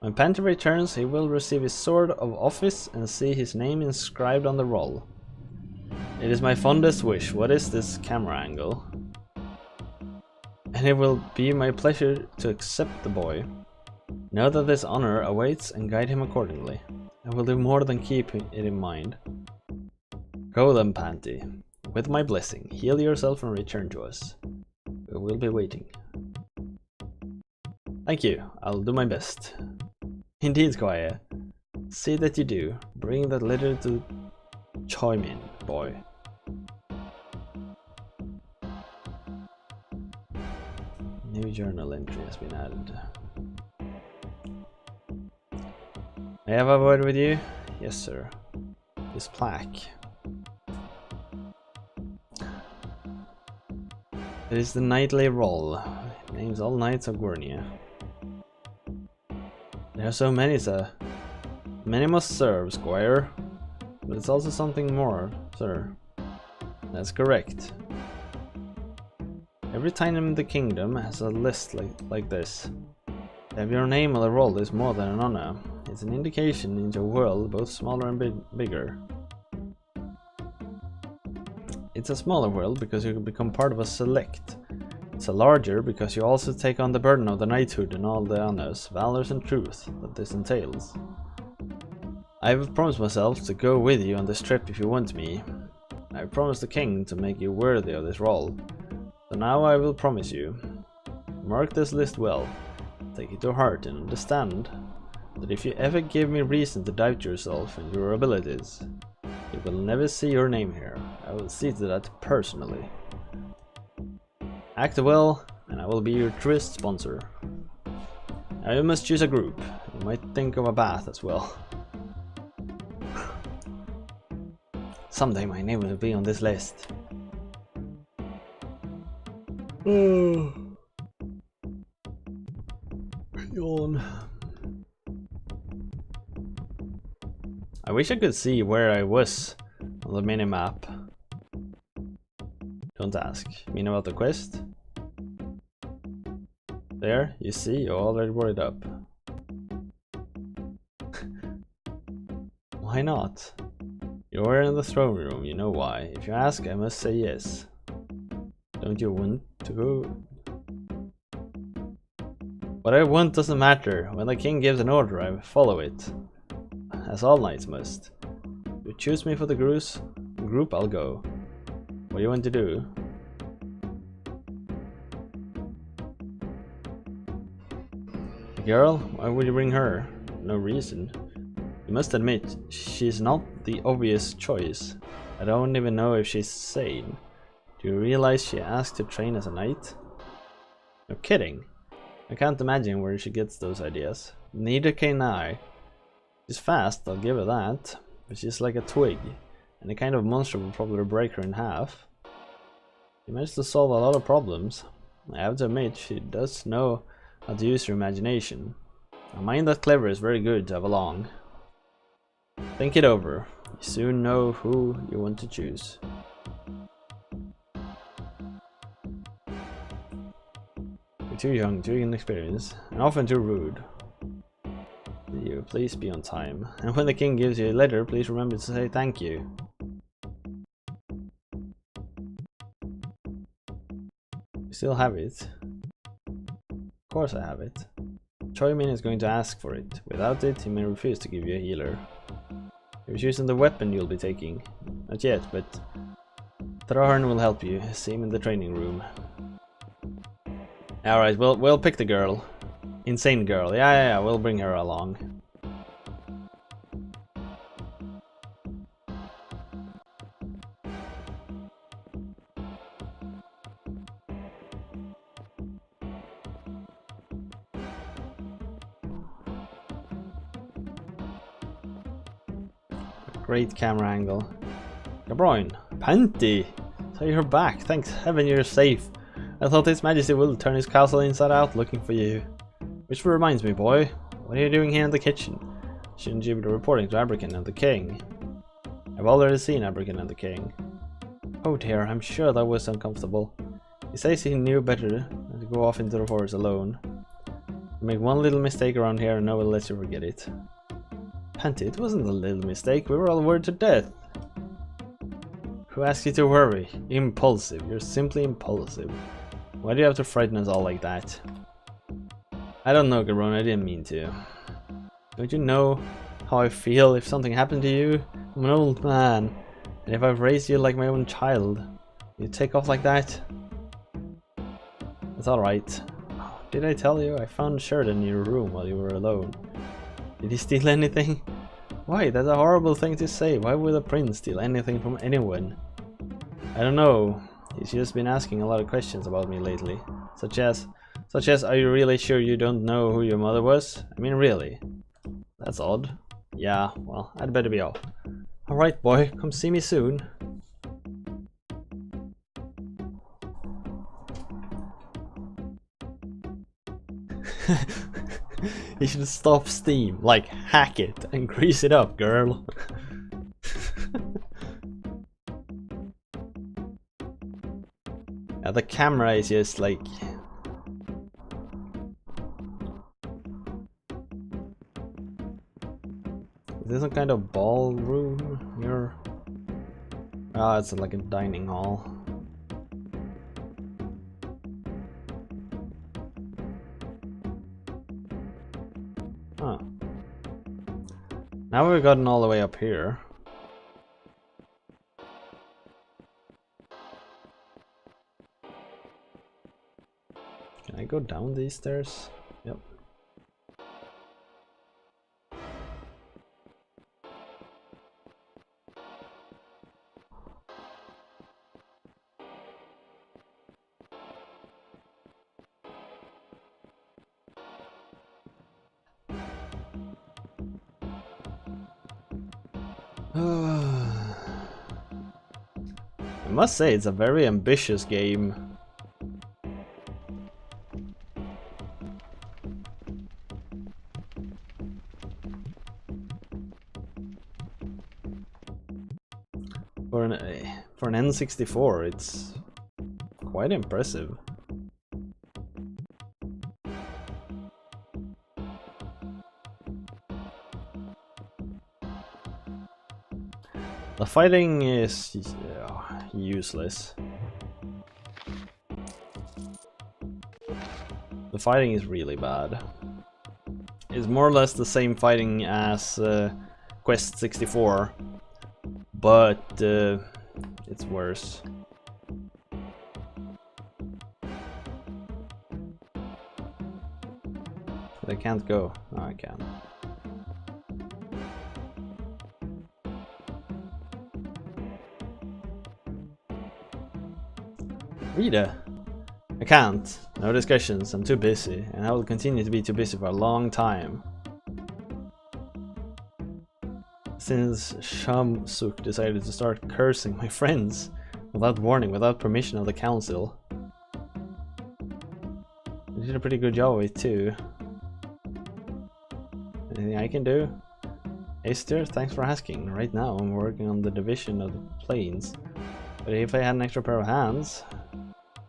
When Panther returns, he will receive his sword of office and see his name inscribed on the roll. It is my fondest wish. What is this camera angle? And it will be my pleasure to accept the boy. Know that this honor awaits and guide him accordingly. I will do more than keep it in mind. Go then, Panty. With my blessing, heal yourself and return to us. We will be waiting. Thank you. I'll do my best. Indeed, Squire. See that you do. Bring that letter to Choimin, boy. New journal entry has been added. May I have a word with you? Yes, sir. This plaque. It is the nightly roll. It names all knights of Gurnia. There are so many, sir. Many must serve, squire. But it's also something more, sir. That's correct. Every time in the kingdom has a list like this. To have your name on the roll is more than an honor. It's an indication into a world both smaller and bigger. It's a smaller world because you can become part of a select. It's a larger because you also take on the burden of the knighthood and all the honors, valors and truth that this entails. I have promised myself to go with you on this trip if you want me. I have promised the king to make you worthy of this role. So now I will promise you. Mark this list well, take it to heart and understand that if you ever give me reason to doubt yourself and your abilities, you will never see your name here. I will see to that personally. Act well and I will be your truest sponsor. Now you must choose a group. You might think of a bath as well. Someday my name will be on this list. Yawn. I wish I could see where I was on the minimap. Don't ask. Mean about the quest? There, you see, you're already worried up. Why not? You're in the throne room, you know why. If you ask, I must say yes. Don't you want to go? What I want doesn't matter. When the king gives an order, I follow it. As all knights must. If you choose me for the group, I'll go. What do you want to do? The girl? Why would you bring her? No reason. You must admit, she's not the obvious choice. I don't even know if she's sane. Do you realize she asked to train as a knight? No kidding. I can't imagine where she gets those ideas. Neither can I. She's fast, I'll give her that. But she's like a twig. Any kind of monster will probably break her in half. She managed to solve a lot of problems. I have to admit, she does know how to use her imagination. A mind that clever is very good to have along. Think it over. You soon know who you want to choose. You're too young, too inexperienced, and often too rude. You please be on time. And when the king gives you a letter, please remember to say thank you. You still have it? Of course I have it. Choimin is going to ask for it. Without it, he may refuse to give you a healer. You're choosing the weapon you'll be taking. Not yet, but Thrahorn will help you. See him in the training room. Alright, we'll pick the girl. Insane girl. Yeah, we'll bring her along. Great camera angle. Gabroin, Panty! So you're back. Thanks heaven you're safe. I thought His Majesty will turn his castle inside out looking for you. Which reminds me, boy, what are you doing here in the kitchen? Shouldn't you be reporting to Abrakan and the king? I've already seen Abrakan and the king. Oh dear, I'm sure that was uncomfortable. He says he knew better than to go off into the forest alone. You make one little mistake around here and no one lets you forget it. Panty, it wasn't a little mistake, we were all worried to death. Who asked you to worry? Impulsive, you're simply impulsive. Why do you have to frighten us all like that? I don't know, Garon, I didn't mean to. Don't you know how I feel if something happened to you? I'm an old man, and if I've raised you like my own child, you take off like that? It's alright. Did I tell you? I found Sheridan in your room while you were alone. Did he steal anything? Why? That's a horrible thing to say. Why would a prince steal anything from anyone? I don't know. He's just been asking a lot of questions about me lately. Such as, Such as, are you really sure you don't know who your mother was? I mean, really? That's odd. Yeah, well, I'd better be off. Alright, boy, come see me soon. You should stop Steam, like hack it and grease it up, girl. Yeah, the camera is just like... Is this some kind of ballroom here? Ah, it's like a dining hall. Huh. Now we've gotten all the way up here. Can I go down these stairs? Yep. I must say, it's a very ambitious game. For an N64, it's quite impressive. The fighting is useless. The fighting is really bad. It's more or less the same fighting as Quest 64, but it's worse. I can't go. No, I can. Rita, I can't. No discussions. I'm too busy, and I will continue to be too busy for a long time. Since Shamsuk decided to start cursing my friends without warning, without permission of the council. You did a pretty good job of it too. Anything I can do? Esther, thanks for asking. Right now I'm working on the division of the planes. But if I had an extra pair of hands,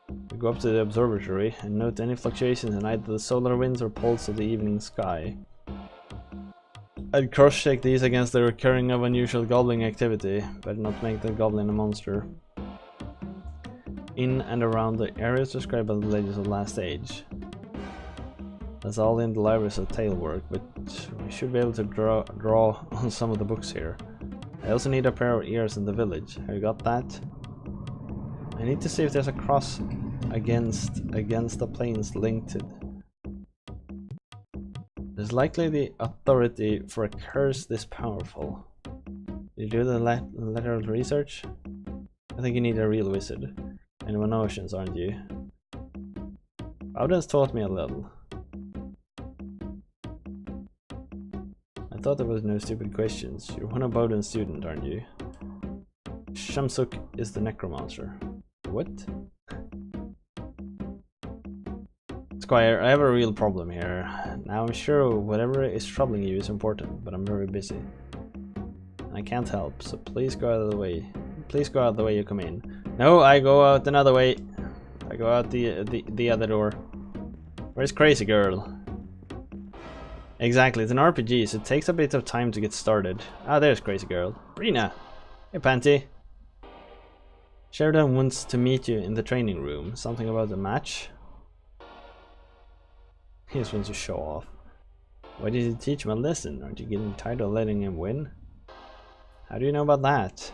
I'd go up to the observatory and note any fluctuations in either the solar winds or pulse of the evening sky. I'd cross-check these against the recurring of unusual goblin activity, but not make the goblin a monster. In and around the areas described by the Ladies of the Last Age. That's all in the libraries of tale work, but we should be able to draw on some of the books here. I also need a pair of ears in the village. Have you got that? I need to see if there's a cross against the planes linked. There's likely the authority for a curse this powerful. You do the lateral research? I think you need a real wizard. And one oceans, aren't you? Ayden's taught me a little. I thought there was no stupid questions. You're one of Bowden's student, aren't you? Shamsuk is the necromancer. What? Squire, I have a real problem here. Now I'm sure whatever is troubling you is important, but I'm very busy. I can't help, so please go out of the way. Please go out the way you come in. No, I go out another way. I go out the other door. Where's Crazy Girl? Exactly, it's an RPG, so it takes a bit of time to get started. Ah, there's Crazy Girl. Brina! Hey, Panty. Sheridan wants to meet you in the training room. Something about the match? He just wants to show off. Why did you teach him a lesson? Aren't you getting tired of letting him win? How do you know about that?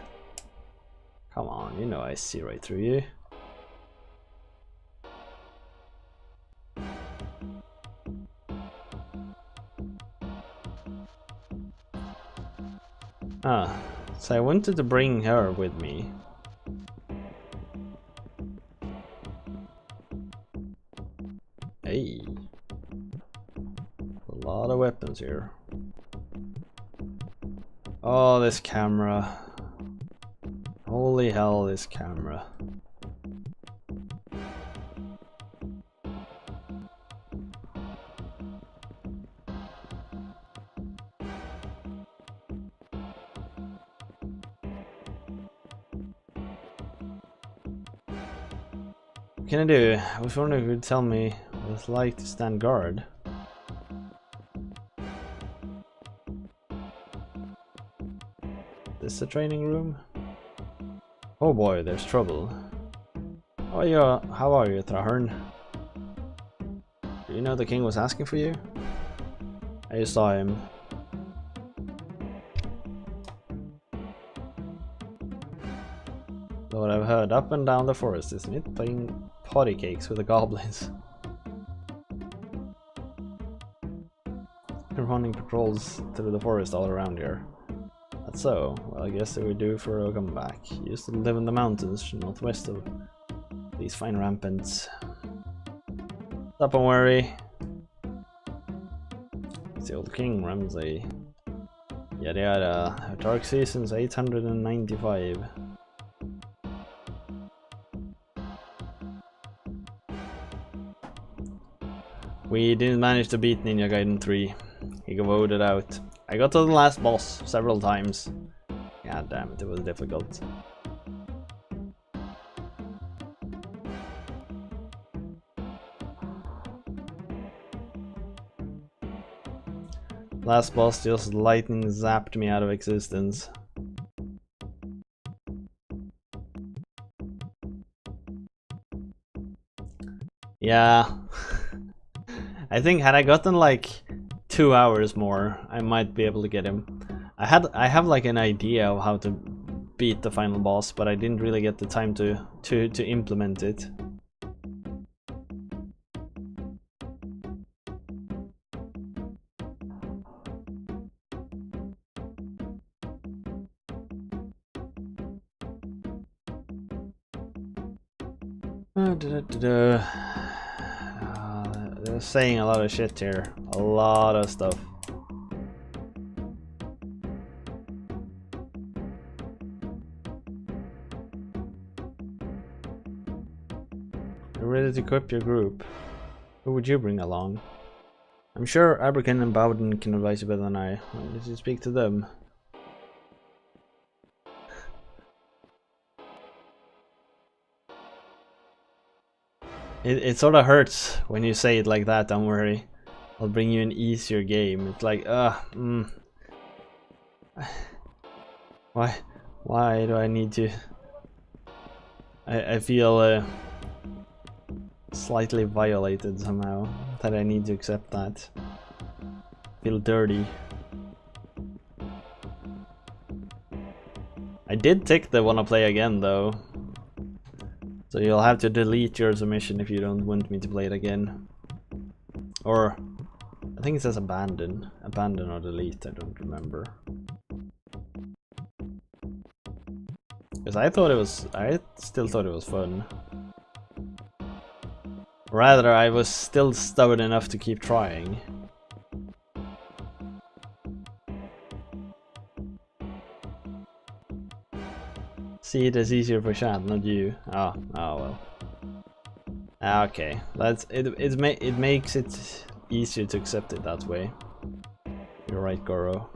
Come on, you know I see right through you. Ah, so I wanted to bring her with me. Hey. weapons here. Oh, this camera. Holy hell, this camera. What can I do? I was wondering if you would tell me what it's like to stand guard. Is this a training room? Oh boy, there's trouble. Oh yeah, how are you, Trahern? Do you know the king was asking for you? I just saw him. What I've heard up and down the forest, isn't it? Playing potty cakes with the goblins. You're running patrols through the forest all around here. That's so. Well, I guess they were due for a comeback. You used to live in the mountains northwest of these fine ramparts. Stop and worry. It's the old king, Ramsay. Yada yada. Dark seasons 895. We didn't manage to beat Ninja Gaiden 3. He got voted out. I got to the last boss several times. God damn it, it was difficult. Last boss just lightning zapped me out of existence. Yeah. I think had I gotten like 2 hours more, I might be able to get him. I have like an idea of how to beat the final boss, but I didn't really get the time to implement it. They're saying a lot of shit here. A lot of stuff. You're ready to equip your group. Who would you bring along? I'm sure Abrakan and Bowden can advise you better than I. Why did you speak to them? It sort of hurts when you say it like that, don't worry. I'll bring you an easier game. It's like, Why do I need to... I feel slightly violated somehow, that I need to accept that. Feel dirty. I did tick the wanna play again though. So you'll have to delete your submission if you don't want me to play it again. Or, I think it says abandon. Abandon or delete, I don't remember. Because I still thought it was fun. Rather, I was still stubborn enough to keep trying. See it as easier for chat, not you. Oh well. Okay, it makes it easier to accept it that way. You're right, Goro.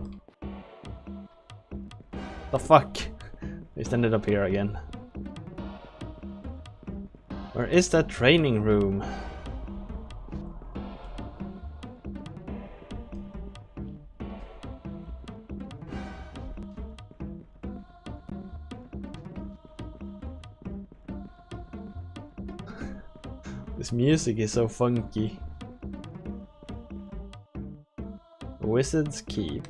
The fuck? Just ended up here again. Where is that training room? This music is so funky. Wizard's Keep.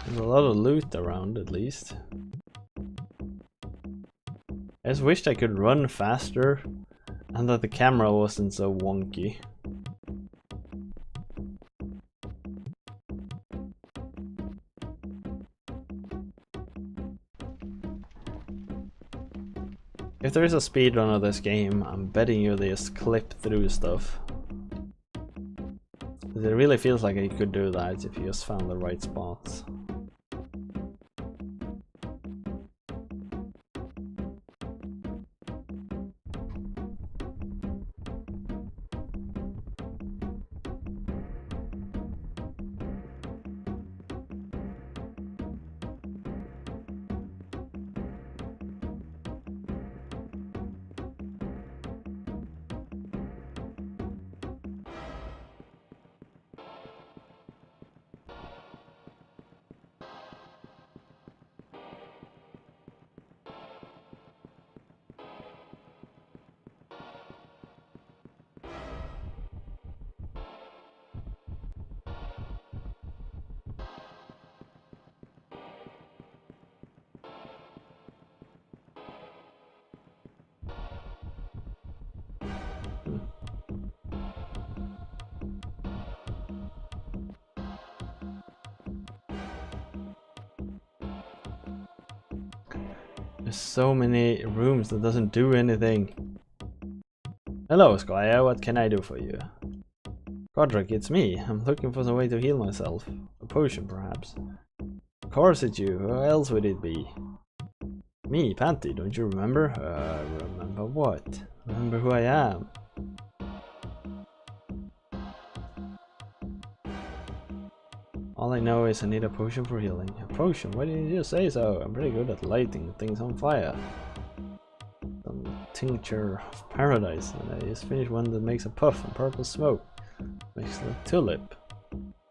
There's a lot of loot around, at least. I just wished I could run faster and that the camera wasn't so wonky. If there is a speedrun of this game, I'm betting you they just clip through stuff. It really feels like you could do that if you just found the right spots. There's so many rooms that doesn't do anything. Hello, Squire, what can I do for you? Godric, it's me. I'm looking for some way to heal myself. A potion, perhaps. Of course it's you. Who else would it be? Me, Panty, don't you remember? Remember what? Remember who I am. All I know is I need a potion for healing. A potion? Why didn't you say so? I'm pretty good at lighting things on fire. Some tincture of paradise, and I just finished one that makes a puff and purple smoke. Makes a tulip.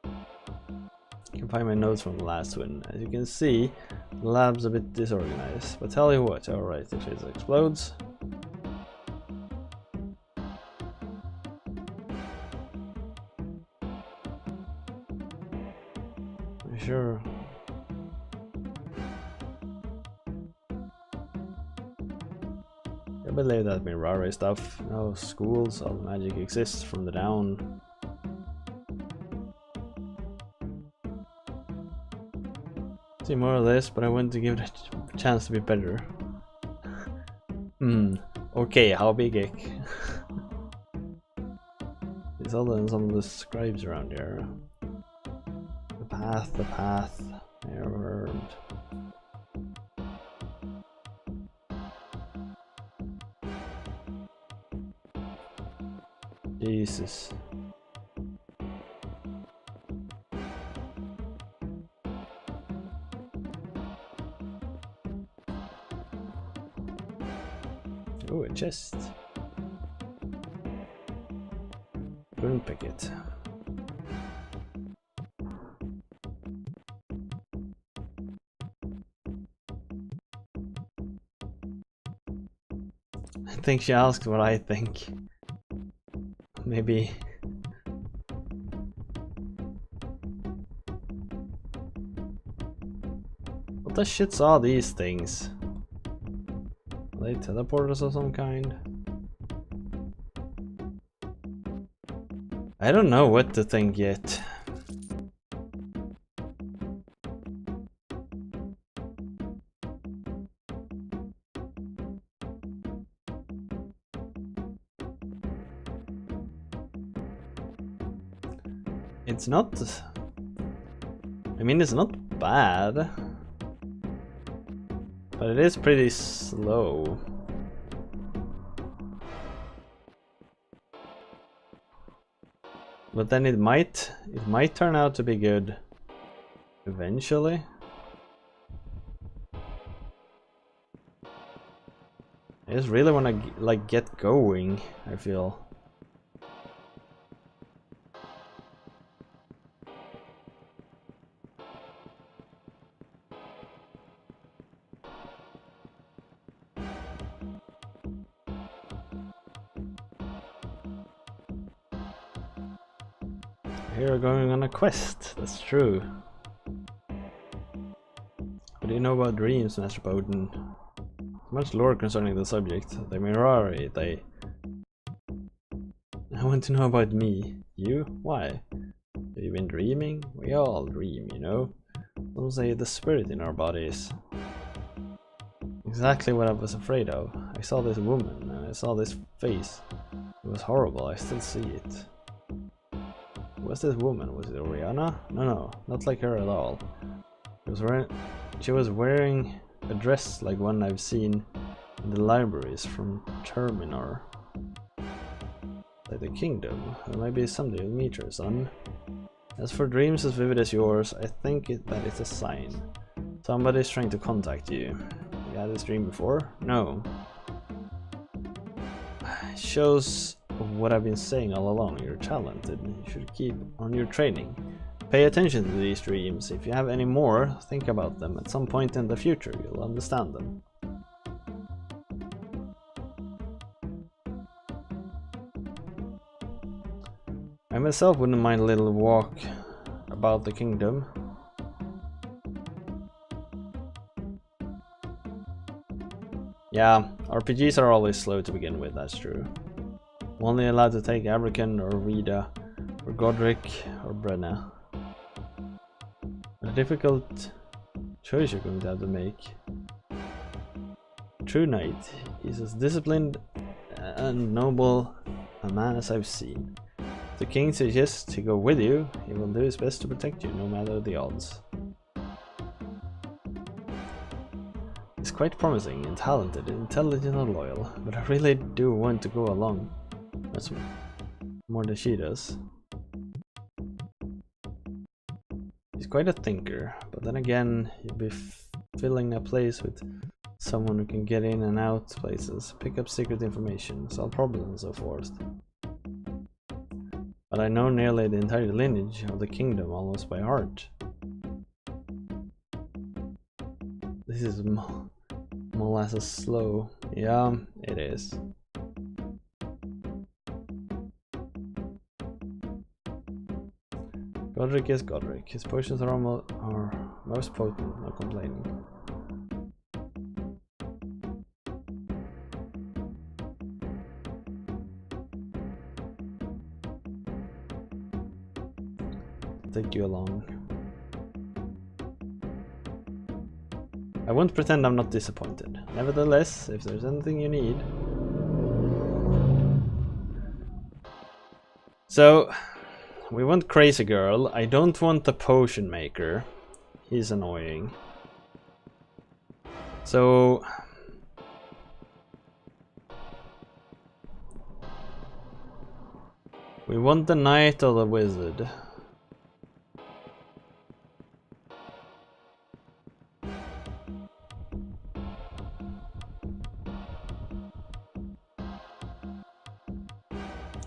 You can find my notes from the last one. As you can see, the lab's a bit disorganized. But tell you what, alright, if it explodes. Sure. I believe that Mirare stuff. No schools, all magic exists from the down. See more of this, but I want to give it a chance to be better. Okay, how big ick. There's all some of the scribes around here. The path, never. Jesus. Oh, a chest. Couldn't pick it. I think she asked what I think. Maybe. What the shit's all these things? Are they teleporters of some kind? I don't know what to think yet. It's not... I mean, it's not bad. But it is pretty slow. But then it might turn out to be good eventually. I just really want to like get going, I feel. Here we're going on a quest, that's true. What do you know about dreams, Master Bowden? Much lore concerning the subject. The Mirari, they... I want to know about me. You? Why? Have you been dreaming? We all dream, you know? Some say the spirit in our bodies. Exactly what I was afraid of. I saw this woman, and I saw this face. It was horrible, I still see it. Who was this woman? Was it Oriana? No, not like her at all. She was wearing a dress like one I've seen in the libraries from Terminar. Like the kingdom, or maybe someday you'll meet her, son. As for dreams as vivid as yours, I think that it's a sign. Somebody's trying to contact you. You had this dream before? No. It shows what I've been saying all along. You're talented. You should keep on your training. Pay attention to these dreams. If you have any more, think about them. At some point in the future, you'll understand them. I myself wouldn't mind a little walk about the kingdom. Yeah, RPGs are always slow to begin with, that's true. I'm only allowed to take Abrakan or Rita or Godric or Brenna. A difficult choice you're going to have to make. True knight, he's as disciplined and noble a man as I've seen. If the king suggests to go with you, he will do his best to protect you no matter the odds. He's quite promising and talented, intelligent and loyal, but I really do want to go along. That's more than she does. He's quite a thinker, but then again, you'll be filling a place with someone who can get in and out places, pick up secret information, solve problems and so forth. But I know nearly the entire lineage of the kingdom almost by heart. This is molasses slow. Yeah, it is. Godric is Godric. His potions are most potent, no complaining. Take you along. I won't pretend I'm not disappointed. Nevertheless, if there's anything you need. So, we want Crazy Girl. I don't want the potion maker. He's annoying. So, we want the knight or the wizard.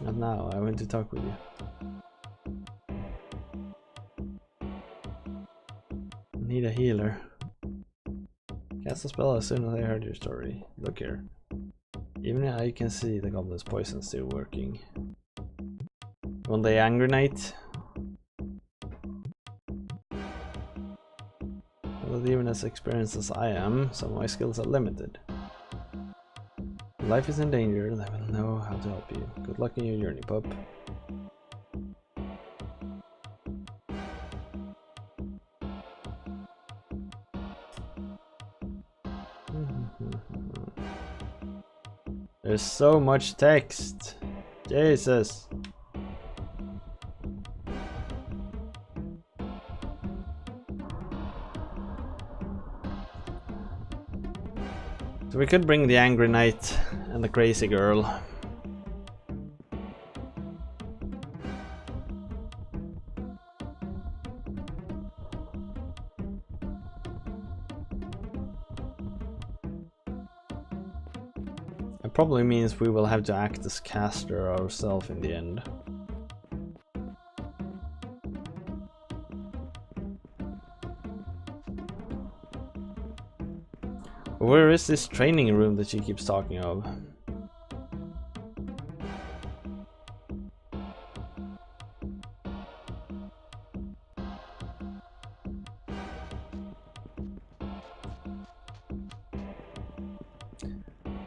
Not now, I want to talk with you. Need a healer. Cast a spell as soon as I heard your story. Look here. Even I can see the goblin's poison still working. Want the Angry Knight? Well, even as experienced as I am, some of my skills are limited. Life is in danger, and I will know how to help you. Good luck in your journey, pup. There's so much text. Jesus. So we could bring the Angry Knight and the Crazy Girl. It probably means we will have to act as caster ourselves in the end. Where is this training room that she keeps talking of?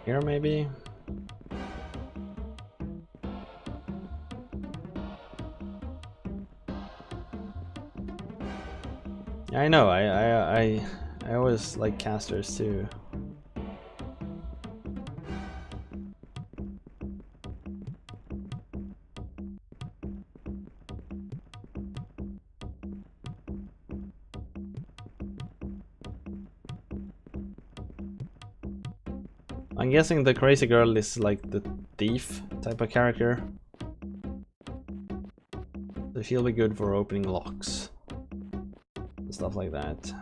Here maybe? Yeah, I know, I always like casters too. I'm guessing the crazy girl is like the thief type of character. So she'll be good for opening locks and stuff like that.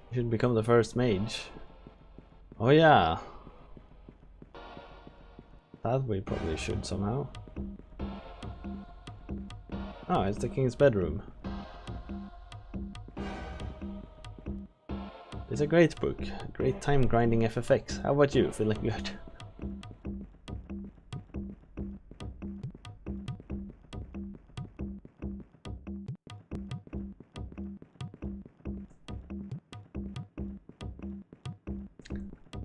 You should become the first mage. Oh yeah. That we probably should somehow. Oh, it's the king's bedroom. It's a great book. Great time grinding FFX. How about you? Feeling good?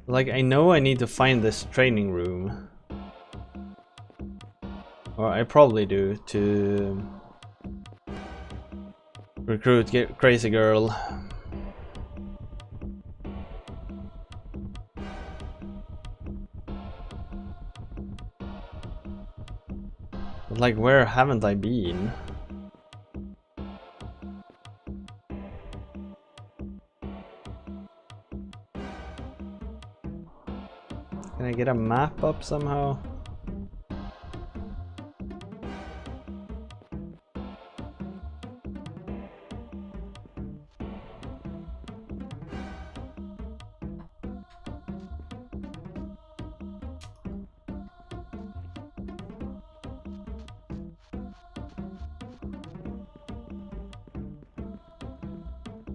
Like, I know I need to find this training room. Or I probably do, to recruit Crazy Girl. But like, where haven't I been? Can I get a map up somehow?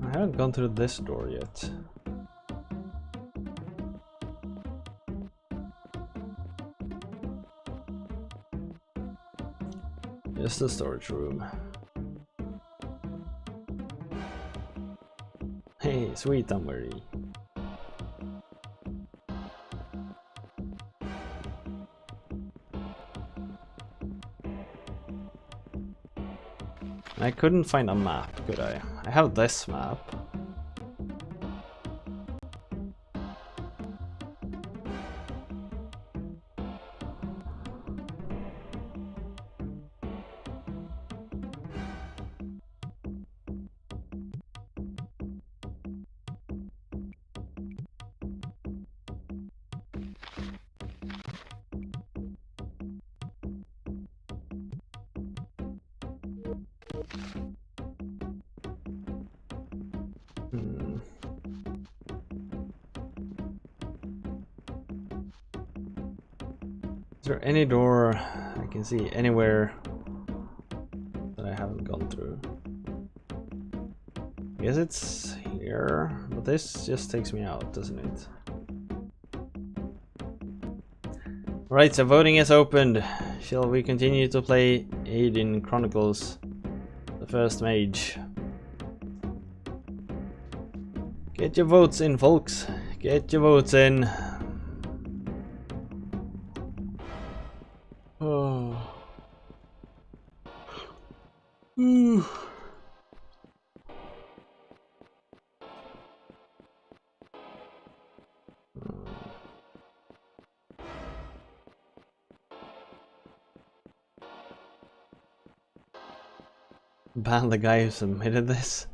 I haven't gone through this door yet. Just the storage room. Hey, sweet Amory. I couldn't find a map, could I? I have this map. Is there any door I can see anywhere that I haven't gone through? I guess it's here, but this just takes me out, doesn't it? Right, so voting is opened. Shall we continue to play Ayden Chronicles, the first mage? Get your votes in, folks. Get your votes in. Oh. Ban the guy who submitted this.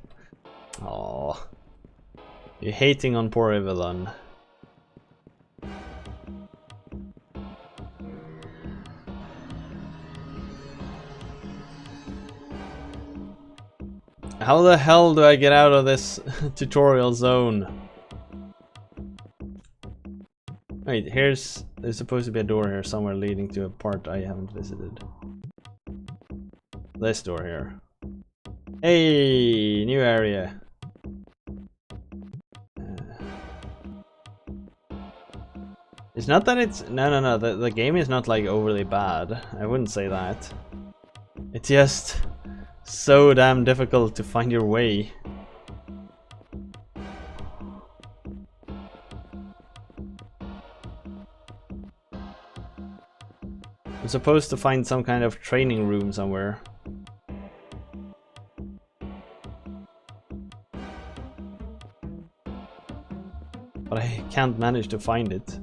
Oh, you're hating on poor Evelyn. How the hell do I get out of this tutorial zone? Wait, there's supposed to be a door here somewhere leading to a part I haven't visited. This door here. Hey, new area. It's not that it's... No, the game is not like overly bad. I wouldn't say that. It's just so damn difficult to find your way. I'm supposed to find some kind of training room somewhere. But I can't manage to find it.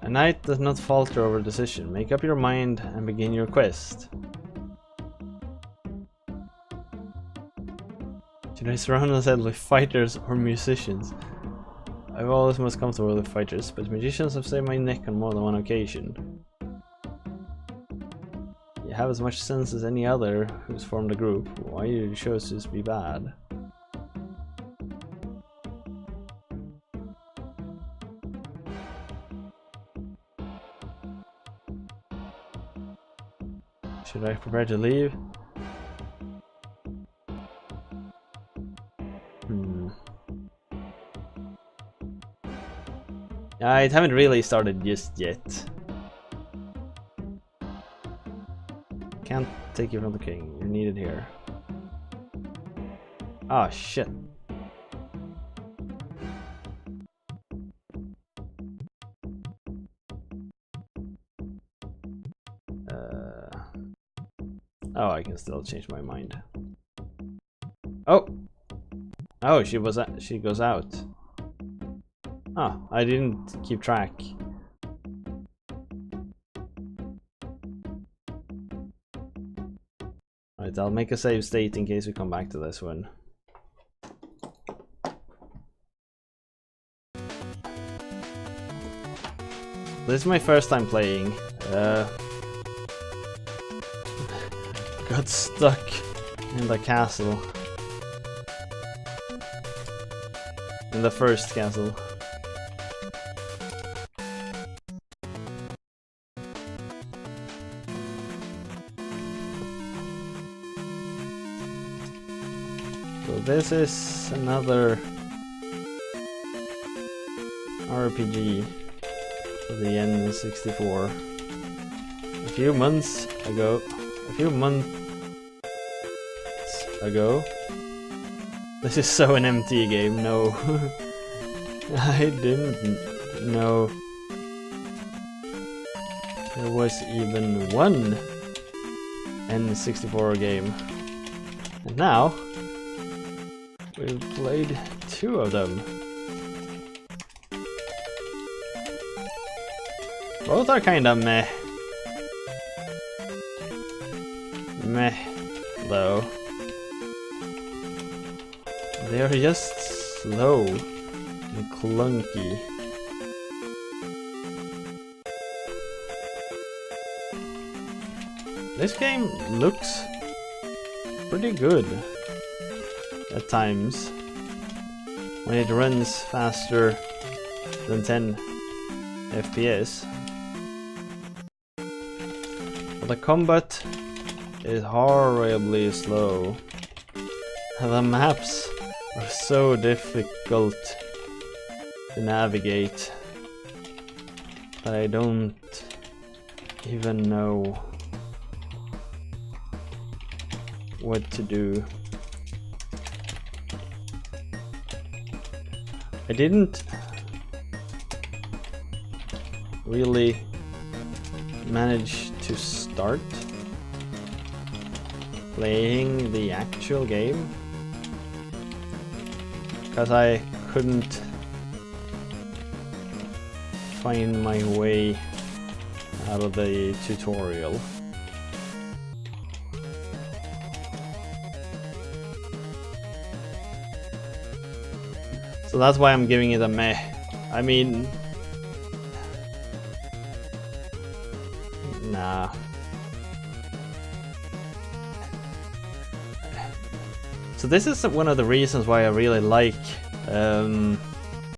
A knight does not falter over decision. Make up your mind and begin your quest. Should I surround myself with fighters or musicians? I've always most comfortable with fighters, but magicians have saved my neck on more than one occasion. You have as much sense as any other who's formed a group. Why you chose to be bad? Should I prepare to leave? I haven't really started just yet. Can't take you from the king. You're needed here. Ah, shit. Oh, I can still change my mind. Oh! Oh, she goes out. Oh, I didn't keep track. Alright, I'll make a save state in case we come back to this one. This is my first time playing. Got stuck in the castle. In the first castle. So this is another RPG for the N64. A few months ago. This is so an MT game, no. I didn't know there was even one N64 game. And now, we've played two of them. Both are kinda meh. Meh, though. They are just slow and clunky. This game looks pretty good at times when it runs faster than 10 FPS. But the combat is horribly slow. The maps are so difficult to navigate that I don't even know what to do. I didn't really manage to start playing the actual game because I couldn't find my way out of the tutorial. So that's why I'm giving it a meh. I mean, nah. So this is one of the reasons why I really like